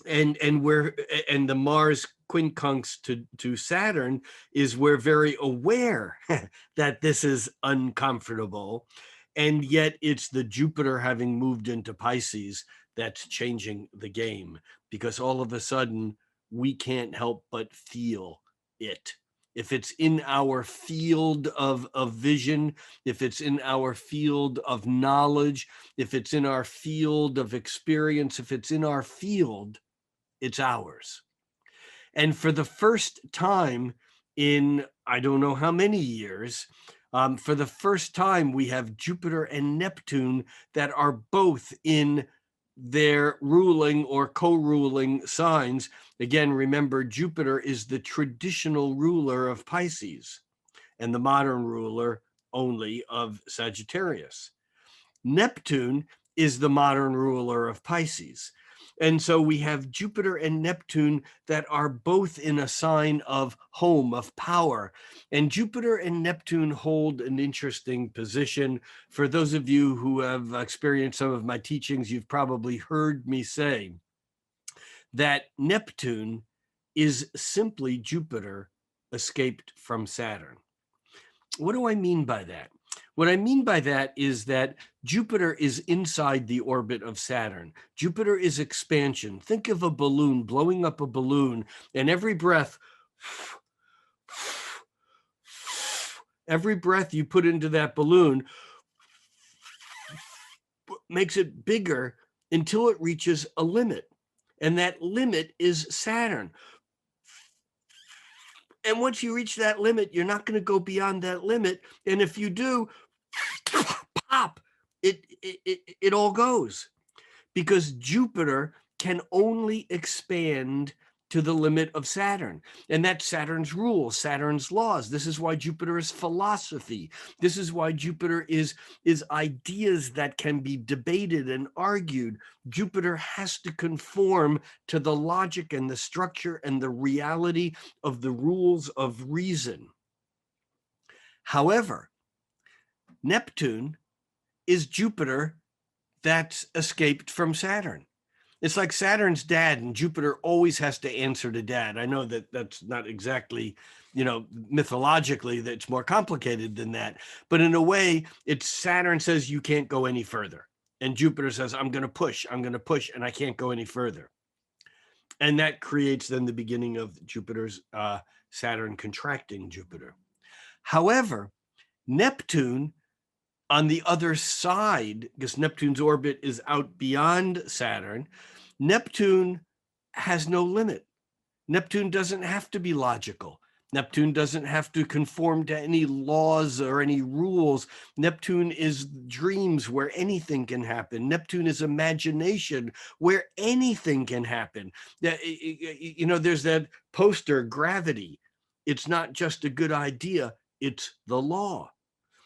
the Mars quincunx to Saturn is we're very aware that this is uncomfortable, and yet it's the Jupiter having moved into Pisces that's changing the game, because all of a sudden we can't help but feel it. If it's in our field of vision, if it's in our field of knowledge, if it's in our field of experience, if it's in our field, it's ours. And for the first time in I don't know how many years, for the first time, we have Jupiter and Neptune that are both in their ruling or co-ruling signs. Again, remember, Jupiter is the traditional ruler of Pisces. and the modern ruler only of Sagittarius. Neptune is the modern ruler of Pisces. And so we have Jupiter and Neptune that are both in a sign of home, of power. And Jupiter and Neptune hold an interesting position. For those of you who have experienced some of my teachings, you've probably heard me say that Neptune is simply Jupiter escaped from Saturn. What do I mean by that? What I mean by that is that Jupiter is inside the orbit of Saturn. Jupiter is expansion. Think of a balloon, blowing up a balloon, and every breath you put into that balloon makes it bigger until it reaches a limit. And that limit is Saturn. And once you reach that limit, you're not going to go beyond that limit. And if you do, pop, it all goes, because Jupiter can only expand to the limit of Saturn. And that's Saturn's rules, Saturn's laws. This is why Jupiter is philosophy. This is why Jupiter is ideas that can be debated and argued. Jupiter has to conform to the logic and the structure and the reality of the rules of reason. However, Neptune is Jupiter that's escaped from Saturn. It's like Saturn's dad, and Jupiter always has to answer to dad. I know that that's not exactly, mythologically, that's more complicated than that. But in a way, it's Saturn says you can't go any further. And Jupiter says, I'm going to push, and I can't go any further. And that creates then the beginning of Jupiter's Saturn contracting Jupiter. However, Neptune, on the other side, because Neptune's orbit is out beyond Saturn, Neptune has no limit. Neptune doesn't have to be logical. Neptune doesn't have to conform to any laws or any rules. Neptune is dreams where anything can happen. Neptune is imagination where anything can happen. There's that poster, Gravity. It's not just a good idea, it's the law.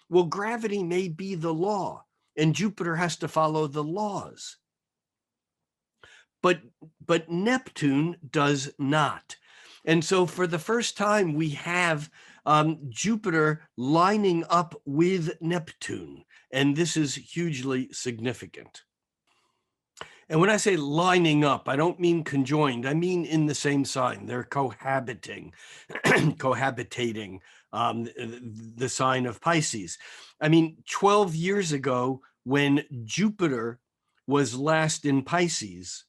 Well, gravity may be the law, and Jupiter has to follow the laws. But Neptune does not. And so for the first time, we have Jupiter lining up with Neptune. And this is hugely significant. And when I say lining up, I don't mean conjoined. I mean in the same sign. They're cohabitating, the sign of Pisces. I mean, 12 years ago, when Jupiter was last in Pisces,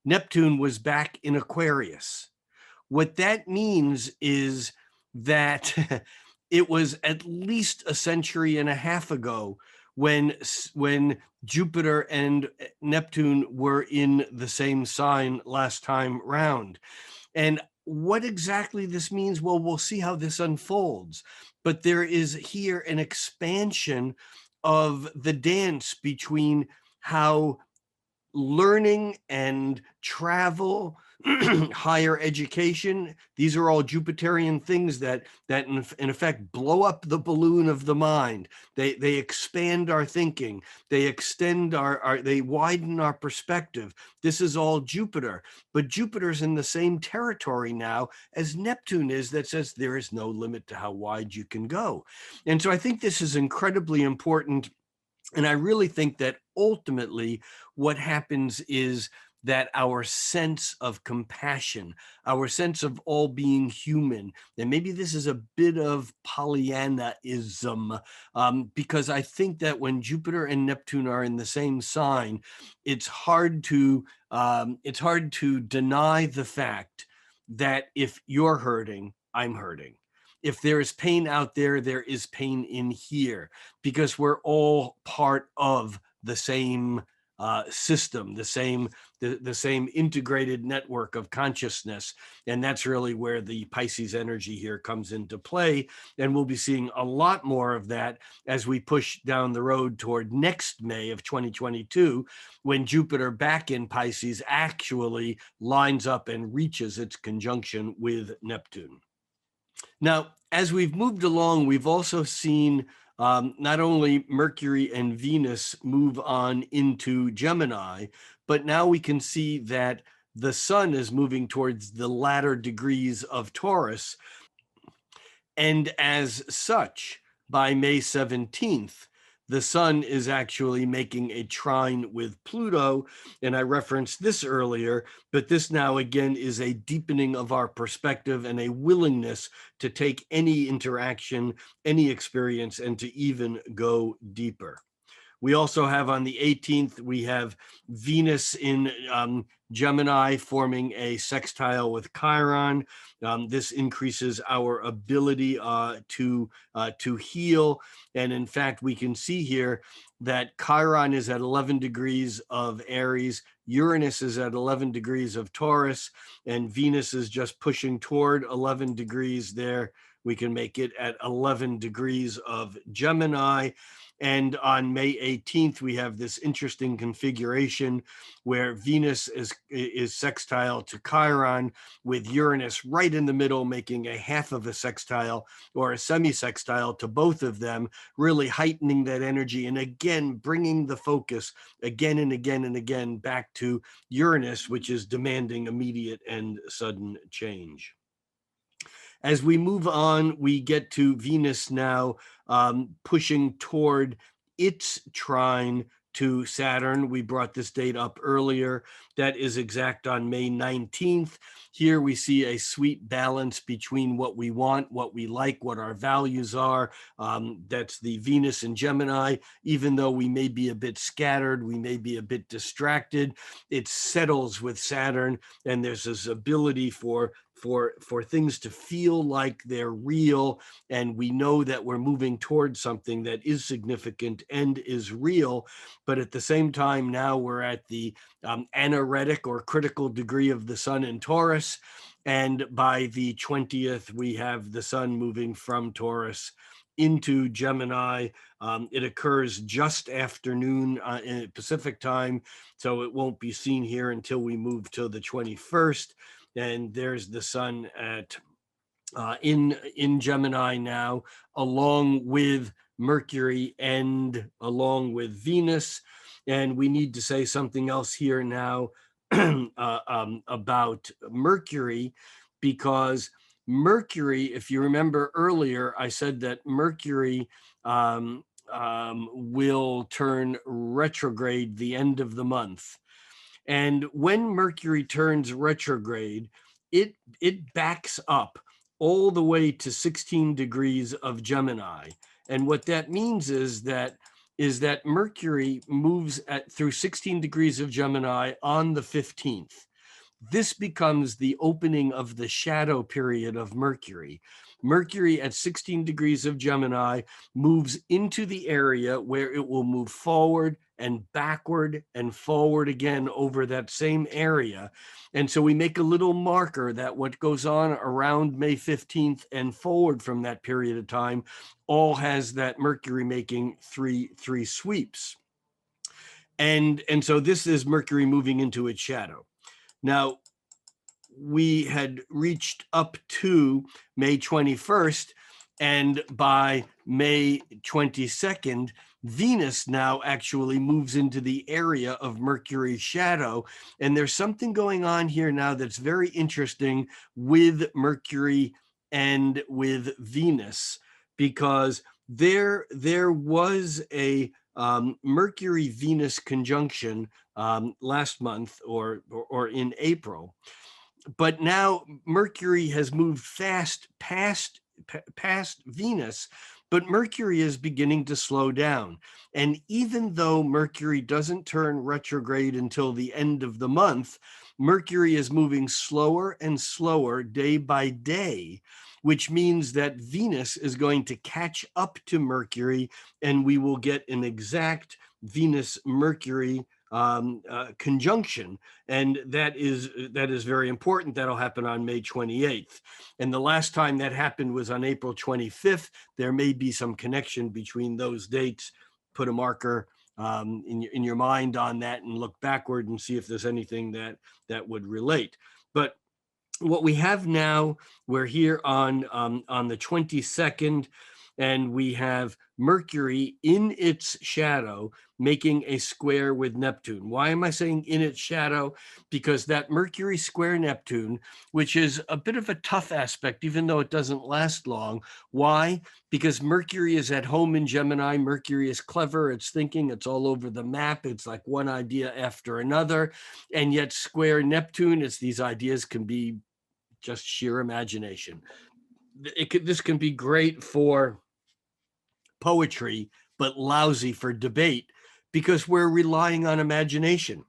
Neptune was back in Aquarius. What that means is that it was at least a century and a half ago when Jupiter and Neptune were in the same sign last time round. And what exactly this means, well, we'll see how this unfolds. But there is here an expansion of the dance between how learning and travel, higher education, these are all Jupiterian things that in effect blow up the balloon of the mind. They expand our thinking. They extend they widen our perspective. This is all Jupiter. But Jupiter's in the same territory now as Neptune is, that says there is no limit to how wide you can go. And so I think this is incredibly important. And I really think that ultimately what happens is that our sense of compassion, our sense of all being human, and maybe this is a bit of Pollyannaism, because I think that when Jupiter and Neptune are in the same sign, it's hard to deny the fact that if you're hurting, I'm hurting. If there is pain out there, there is pain in here, because we're all part of the same system, the same integrated network of consciousness. And that's really where the Pisces energy here comes into play. And we'll be seeing a lot more of that as we push down the road toward next May of 2022, when Jupiter back in Pisces actually lines up and reaches its conjunction with Neptune. Now, as we've moved along, we've also seen not only Mercury and Venus move on into Gemini, but now we can see that the sun is moving towards the latter degrees of Taurus. And as such, by May 17th, the sun is actually making a trine with Pluto. And I referenced this earlier, but this now again is a deepening of our perspective and a willingness to take any interaction, any experience, and to even go deeper. We also have on the 18th, we have Venus in Gemini forming a sextile with Chiron. This increases our ability to heal. And in fact, we can see here that Chiron is at 11 degrees of Aries, Uranus is at 11 degrees of Taurus, and Venus is just pushing toward 11 degrees there. We can make it at 11 degrees of Gemini. And on May 18th, we have this interesting configuration where Venus is sextile to Chiron, with Uranus right in the middle, making a half of a sextile or a semi-sextile to both of them, really heightening that energy and again bringing the focus again and again and again back to Uranus, which is demanding immediate and sudden change. As we move on, we get to Venus now pushing toward its trine to Saturn. We brought this date up earlier. That is exact on May 19th. Here we see a sweet balance between what we want, what we like, what our values are. That's the Venus in Gemini. Even though we may be a bit scattered, we may be a bit distracted, it settles with Saturn, and there's this ability for things to feel like they're real, and we know that we're moving towards something that is significant and is real. But at the same time, now we're at the anaretic or critical degree of the sun in Taurus, and by the 20th we have the sun moving from Taurus into Gemini. It occurs just after noon in Pacific time, so it won't be seen here until we move to the 21st. And there's the sun at in Gemini now, along with Mercury and along with Venus. And we need to say something else here now about Mercury, because Mercury, if you remember earlier, I said that Mercury will turn retrograde the end of the month. And when Mercury turns retrograde, it backs up all the way to 16 degrees of Gemini. And what that means is that Mercury moves through 16 degrees of Gemini on the 15th. This becomes the opening of the shadow period of Mercury. Mercury at 16 degrees of Gemini moves into the area where it will move forward and backward and forward again over that same area. And so we make a little marker that what goes on around May 15th and forward from that period of time all has that Mercury making three sweeps. And so this is Mercury moving into its shadow. Now, we had reached up to May 21st, and by May 22nd, Venus now actually moves into the area of Mercury's shadow. And there's something going on here now that's very interesting with Mercury and with Venus, because there was a Mercury Venus conjunction last month or in April. But now Mercury has moved fast past Venus, but Mercury is beginning to slow down. And even though Mercury doesn't turn retrograde until the end of the month, Mercury is moving slower and slower day by day, which means that Venus is going to catch up to Mercury, and we will get an exact Venus-Mercury conjunction. And that is very important. That'll happen on May 28th. And the last time that happened was on April 25th. There may be some connection between those dates. Put a marker in your mind on that and look backward and see if there's anything that would relate. But what we have now, we're here on the 22nd, and we have Mercury in its shadow making a square with Neptune. Why am I saying in its shadow? Because that Mercury square Neptune, which is a bit of a tough aspect, even though it doesn't last long. Why? Because Mercury is at home in Gemini. Mercury is clever, it's thinking, it's all over the map. It's like one idea after another. And yet, square Neptune, it's these ideas can be just sheer imagination. This can be great for poetry, but lousy for debate because we're relying on imagination.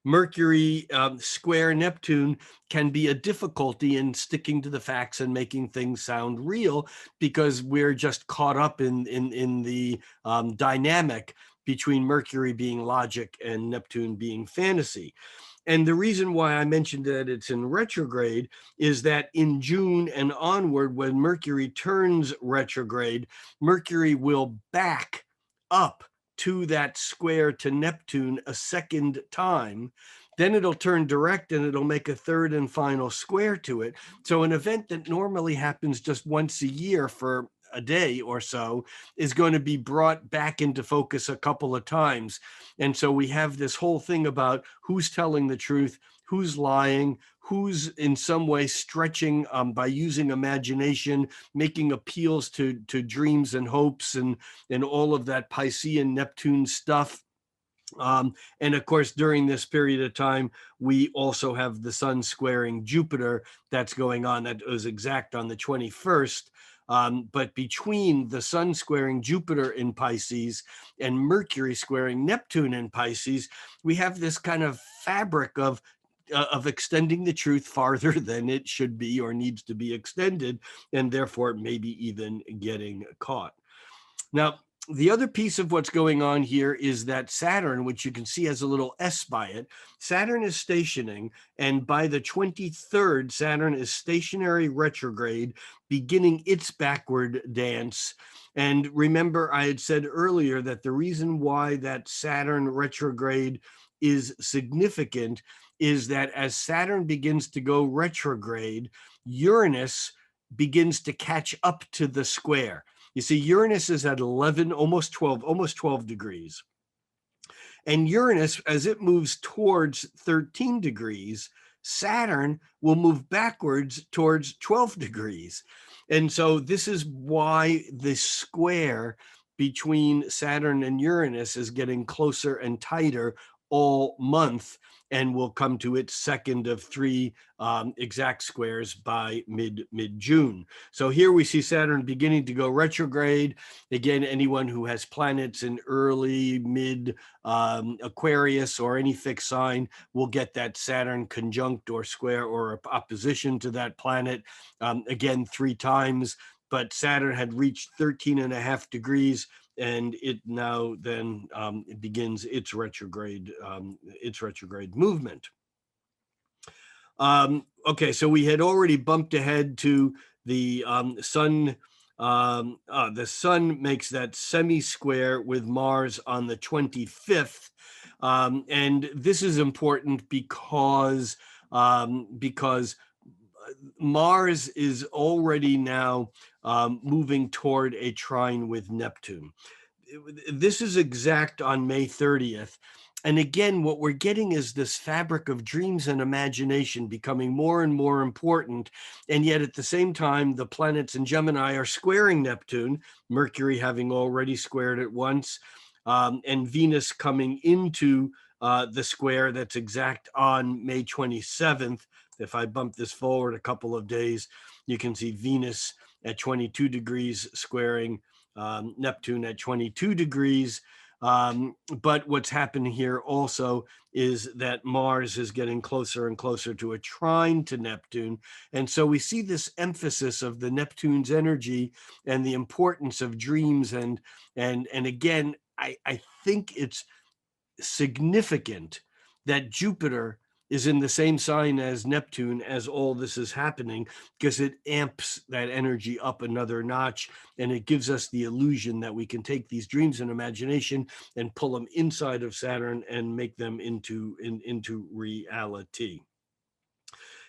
Mercury square Neptune can be a difficulty in sticking to the facts and making things sound real because we're just caught up in the dynamic between Mercury being logic and Neptune being fantasy. And the reason why I mentioned that it's in retrograde is that in June and onward, when Mercury turns retrograde, Mercury will back up to that square to Neptune a second time. Then it'll turn direct and it'll make a third and final square to it. So an event that normally happens just once a year for a day or so is going to be brought back into focus a couple of times. And so we have this whole thing about who's telling the truth, who's lying, who's in some way stretching by using imagination, making appeals to dreams and hopes and all of that Piscean Neptune stuff. And of course, during this period of time, we also have the sun squaring Jupiter that's going on. That was exact on the 21st. But between the sun squaring Jupiter in Pisces and Mercury squaring Neptune in Pisces, we have this kind of fabric of extending the truth farther than it should be or needs to be extended, and therefore maybe even getting caught. Now, the other piece of what's going on here is that Saturn, which you can see has a little S by it, Saturn is stationing, and by the 23rd, Saturn is stationary retrograde, beginning its backward dance. And remember, I had said earlier that the reason why that Saturn retrograde is significant is that as Saturn begins to go retrograde, Uranus begins to catch up to the square. You see, Uranus is at 11, almost 12 degrees. And Uranus, as it moves towards 13 degrees, Saturn will move backwards towards 12 degrees. And so this is why the square between Saturn and Uranus is getting closer and tighter all month and will come to its second of three exact squares by mid-June. So here we see Saturn beginning to go retrograde. Again, anyone who has planets in early, mid Aquarius or any fixed sign will get that Saturn conjunct or square or opposition to that planet again 3 times. But Saturn had reached 13.5 degrees, and it now then it begins its retrograde movement. Okay, so we had already bumped ahead to the sun. The sun makes that semi-square with Mars on the 25th, and this is important because Mars is already now moving toward a trine with Neptune. This is exact on May 30th. And again, what we're getting is this fabric of dreams and imagination becoming more and more important. And yet at the same time, the planets in Gemini are squaring Neptune, Mercury having already squared it once, and Venus coming into the square that's exact on May 27th. If I bump this forward a couple of days, you can see Venus at 22 degrees squaring Neptune at 22 degrees. But what's happening here also is that Mars is getting closer and closer to a trine to Neptune. And so we see this emphasis of the Neptune's energy and the importance of dreams. And again, I think it's significant that Jupiter is in the same sign as Neptune as all this is happening, because it amps that energy up another notch, and it gives us the illusion that we can take these dreams and imagination and pull them inside of Saturn and make them into reality.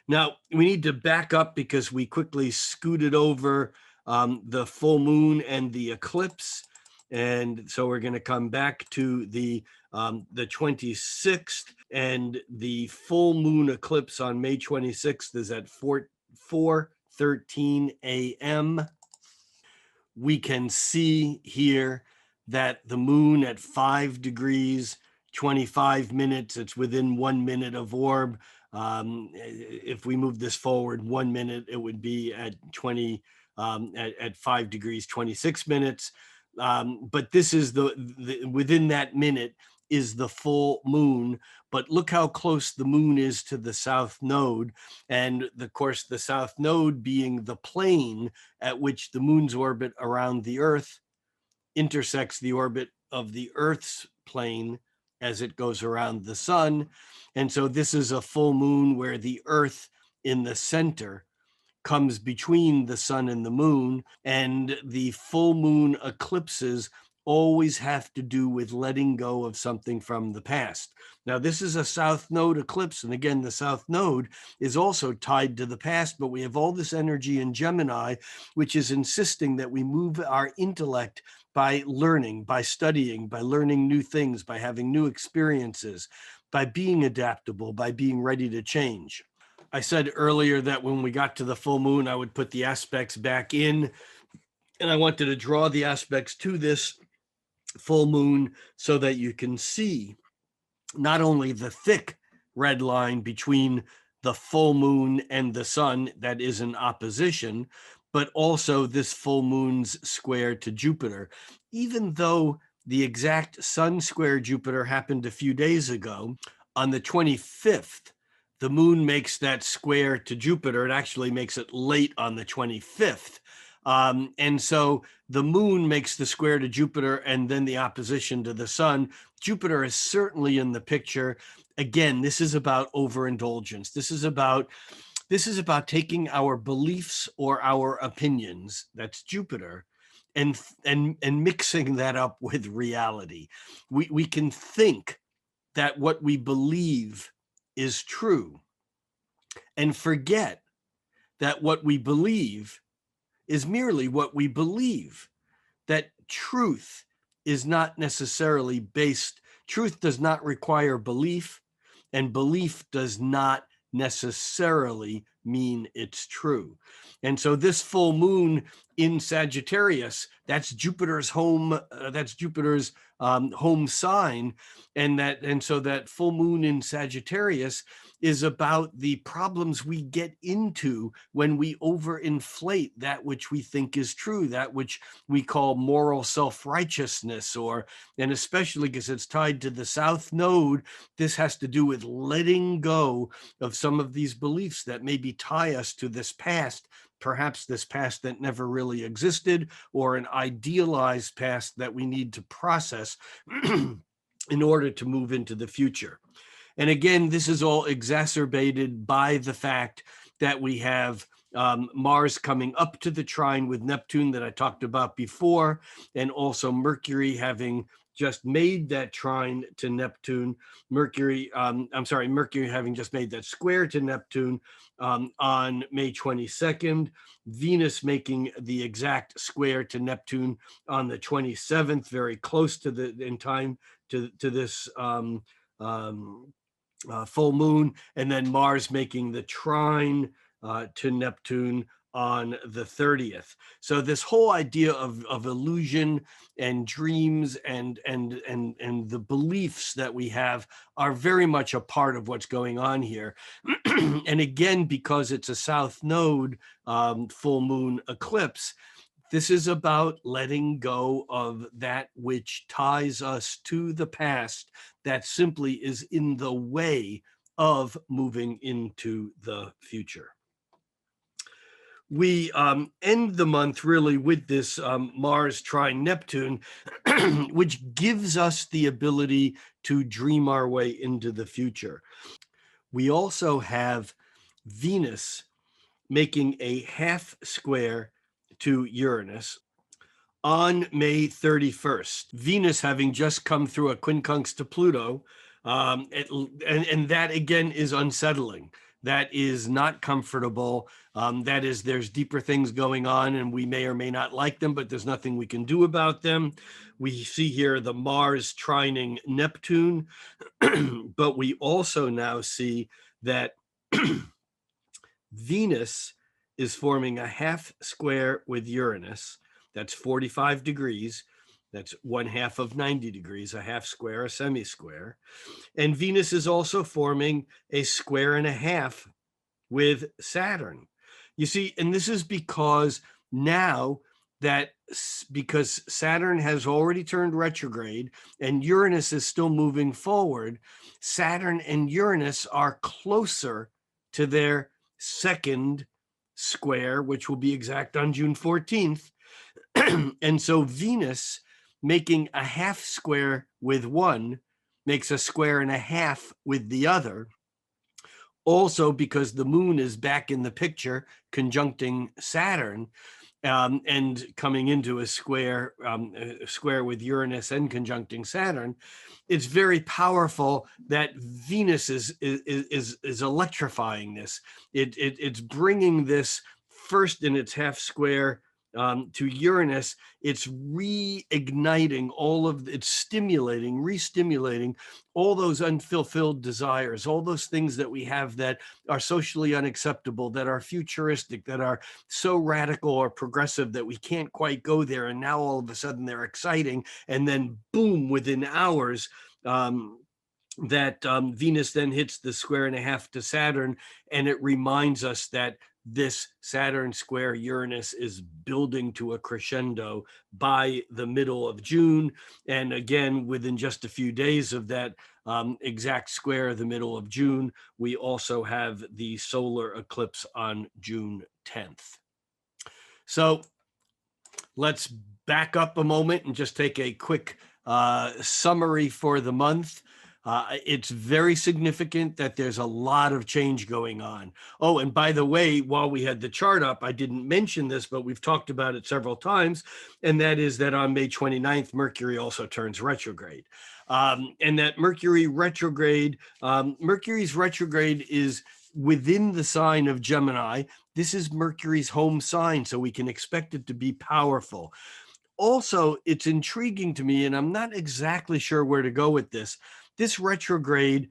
Now, we need to back up because we quickly scooted over the full moon and the eclipse. And so we're going to come back to the 26th, and the full moon eclipse on May 26th is at 4:13 a.m. We can see here that the moon at 5 degrees 25 minutes, it's within 1 minute of orb. If we move this forward 1 minute, it would be at 5 degrees 26 minutes. But this is the within that minute is the full moon. But look how close the moon is to the south node. And of course, the south node being the plane at which the moon's orbit around the Earth intersects the orbit of the Earth's plane as it goes around the sun. And so this is a full moon where the Earth in the center comes between the sun and the moon, and the full moon eclipses always have to do with letting go of something from the past. Now, this is a south node eclipse, and again, the south node is also tied to the past, but we have all this energy in Gemini, which is insisting that we move our intellect by learning, by studying, by learning new things, by having new experiences, by being adaptable, by being ready to change. I said earlier that when we got to the full moon, I would put the aspects back in, and I wanted to draw the aspects to this full moon so that you can see not only the thick red line between the full moon and the sun that is in opposition, but also this full moon's square to Jupiter. Even though the exact sun square Jupiter happened a few days ago, on the 25th, the moon makes that square to Jupiter. It actually makes it late on the 25th. And so the moon makes the square to Jupiter and then the opposition to the sun. Jupiter is certainly in the picture. Again, this is about overindulgence. This is about taking our beliefs or our opinions, that's Jupiter, and mixing that up with reality. We can think that what we believe is true and forget that what we believe is merely what we believe, that truth is not necessarily based, truth does not require belief, and belief does not necessarily mean it's true. And so this full moon in Sagittarius, that's Jupiter's home, home sign, and so that full moon in Sagittarius is about the problems we get into when we overinflate that which we think is true, that which we call moral self-righteousness, and especially because it's tied to the south node, this has to do with letting go of some of these beliefs that maybe tie us to this past, perhaps this past that never really existed, or an idealized past that we need to process in order to move into the future. And again, this is all exacerbated by the fact that we have Mars coming up to the trine with Neptune that I talked about before, and also Mercury having just made that trine to Neptune. Mercury having just made that square to Neptune on May 22nd. Venus making the exact square to Neptune on the 27th, very close to in time to this full moon, and then Mars making the trine to Neptune on the 30th. So this whole idea of illusion and dreams and the beliefs that we have are very much a part of what's going on here. And again, because it's a south node full moon eclipse, this is about letting go of that which ties us to the past that simply is in the way of moving into the future. We end the month really with this Mars trine Neptune, which gives us the ability to dream our way into the future. We also have Venus making a half square to Uranus on May 31st. Venus having just come through a quincunx to Pluto, and that again is unsettling. that is not comfortable. That is, there's deeper things going on, and we may or may not like them, but there's nothing we can do about them. We see here the Mars trining Neptune, but we also now see that Venus is forming a half square with Uranus. That's 45 degrees. That's 1/2 of 90 degrees, a half square, a semi-square. And Venus is also forming a square and a half with Saturn. You see, and this is because now that because Saturn has already turned retrograde and Uranus is still moving forward, Saturn and Uranus are closer to their second square, which will be exact on June 14th. And so Venus making a half square with one makes a square and a half with the other. Also, because the moon is back in the picture, conjuncting Saturn, and coming into a square with Uranus and conjuncting Saturn, it's very powerful that Venus is electrifying this. It's bringing this first in its half square to Uranus. It's reigniting it's stimulating, re-stimulating all those unfulfilled desires, all those things that we have that are socially unacceptable, that are futuristic, that are so radical or progressive that we can't quite go there. And now all of a sudden they're exciting. And then boom, within hours, Venus then hits the square and a half to Saturn, and it reminds us that this Saturn square Uranus is building to a crescendo by the middle of June. And again, within just a few days of that exact square, the middle of June, we also have the solar eclipse on June 10th. So let's back up a moment and just take a quick summary for the month. It's very significant that there's a lot of change going on. Oh, and by the way, while we had the chart up, I didn't mention this, but we've talked about it several times, and that is that on May 29th, Mercury also turns retrograde. And that Mercury's retrograde is within the sign of Gemini. This is Mercury's home sign, so we can expect it to be powerful. Also, it's intriguing to me, and I'm not exactly sure where to go with this. This retrograde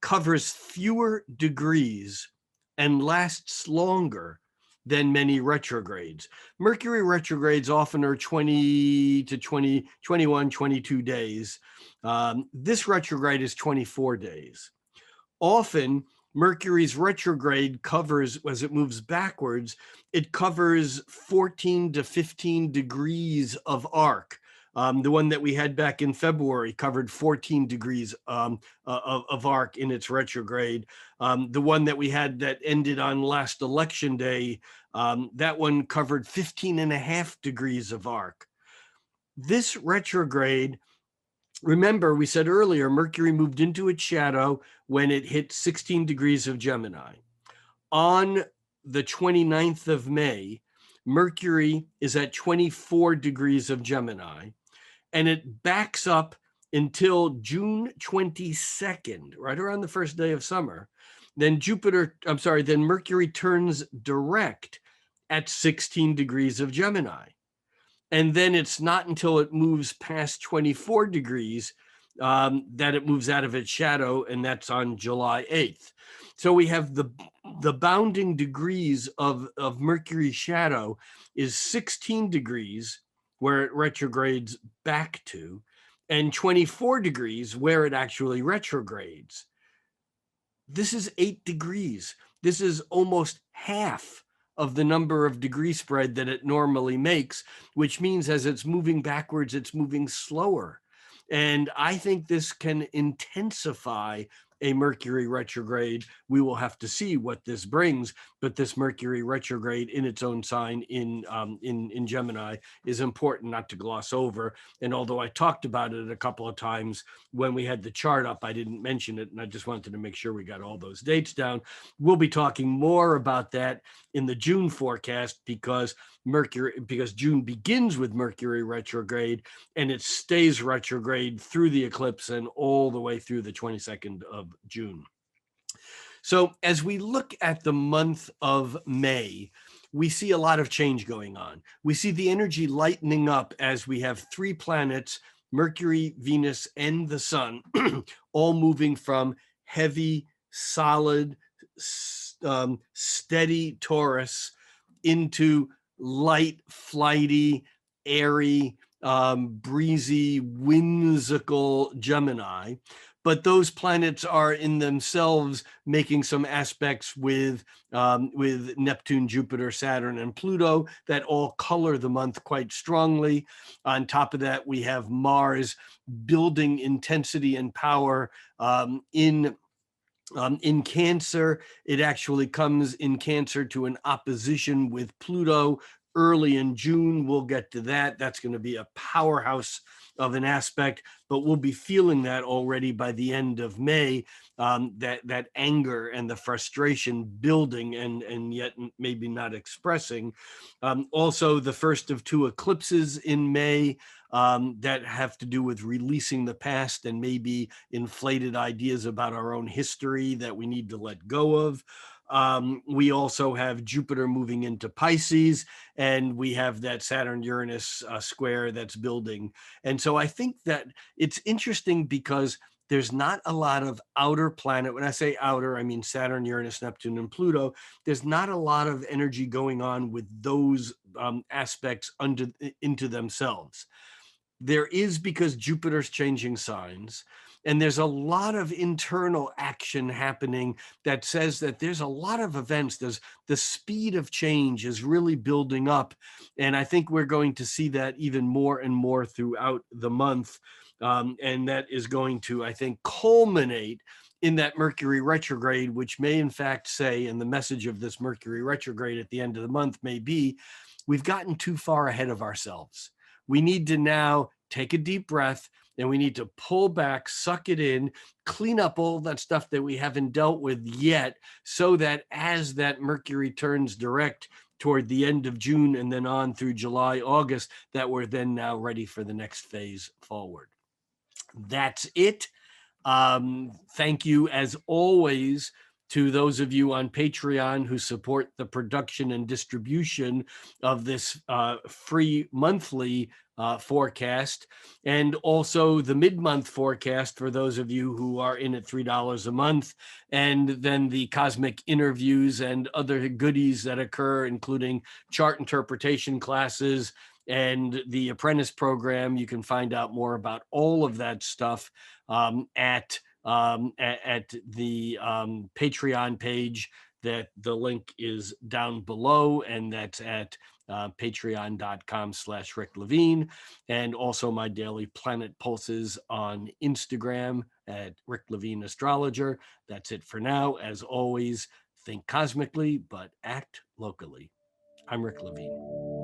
covers fewer degrees and lasts longer than many retrogrades. Mercury retrogrades often are 20 to 20, 21, 22 days. This retrograde is 24 days. Often, Mercury's retrograde covers, as it moves backwards, it covers 14 to 15 degrees of arc. The one that we had back in February covered 14 degrees of arc in its retrograde. The one that we had that ended on last election day, that one covered 15 and a half degrees of arc. This retrograde, remember, we said earlier, Mercury moved into its shadow when it hit 16 degrees of Gemini. On the 29th of May, Mercury is at 24 degrees of Gemini, and it backs up until June 22nd, right around the first day of summer. Then Mercury turns direct at 16 degrees of Gemini. And then it's not until it moves past 24 degrees that it moves out of its shadow, and that's on July 8th. So we have the bounding degrees of Mercury's shadow is 16 degrees, where it retrogrades back to, and 24 degrees, where it actually retrogrades. This is 8 degrees. This is almost half of the number of degree spread that it normally makes, which means as it's moving backwards, it's moving slower. And I think this can intensify a Mercury retrograde. We will have to see what this brings, but this Mercury retrograde in its own sign in Gemini is important not to gloss over. And although I talked about it a couple of times when we had the chart up, I didn't mention it, and I just wanted to make sure we got all those dates down. We'll be talking more about that in the June forecast because June begins with Mercury retrograde, and it stays retrograde through the eclipse and all the way through the 22nd of June. So as we look at the month of May, we see a lot of change going on. We see the energy lightening up as we have three planets, Mercury, Venus, and the Sun, all moving from heavy, solid, steady Taurus into light, flighty, airy, breezy, whimsical Gemini. But those planets are in themselves making some aspects with Neptune, Jupiter, Saturn, and Pluto that all color the month quite strongly. On top of that, we have Mars building intensity and power in Cancer. It actually comes in Cancer to an opposition with Pluto early in June. We'll get to that. That's going to be a powerhouse of an aspect, but we'll be feeling that already by the end of May. That anger and the frustration building and yet maybe not expressing. Also, the first of two eclipses in May that have to do with releasing the past and maybe inflated ideas about our own history that we need to let go of. We also have Jupiter moving into Pisces, and we have that Saturn-Uranus square that's building. And so I think that it's interesting because there's not a lot of outer planet. When I say outer, I mean Saturn, Uranus, Neptune, and Pluto. There's not a lot of energy going on with those aspects into themselves. There is, because Jupiter's changing signs, and there's a lot of internal action happening that says that there's a lot of events. There's the speed of change is really building up, and I think we're going to see that even more and more throughout the month, and that is going to, I think, culminate in that Mercury retrograde, which may in fact say, and the message of this Mercury retrograde at the end of the month may be, we've gotten too far ahead of ourselves. We need to now take a deep breath, and we need to pull back, suck it in, clean up all that stuff that we haven't dealt with yet, so that as that Mercury turns direct toward the end of June and then on through July, August, that we're then now ready for the next phase forward. That's it. Thank you, as always, to those of you on Patreon who support the production and distribution of this free monthly forecast, and also the mid-month forecast for those of you who are in at $3 a month, and then the cosmic interviews and other goodies that occur, including chart interpretation classes and the apprentice program. You can find out more about all of that stuff at the Patreon page. That the link is down below, and that's at patreon.com/Rick Levine, and also my daily planet pulses on Instagram at Rick Levine Astrologer. That's it for now. As always, think cosmically, but act locally. I'm Rick Levine.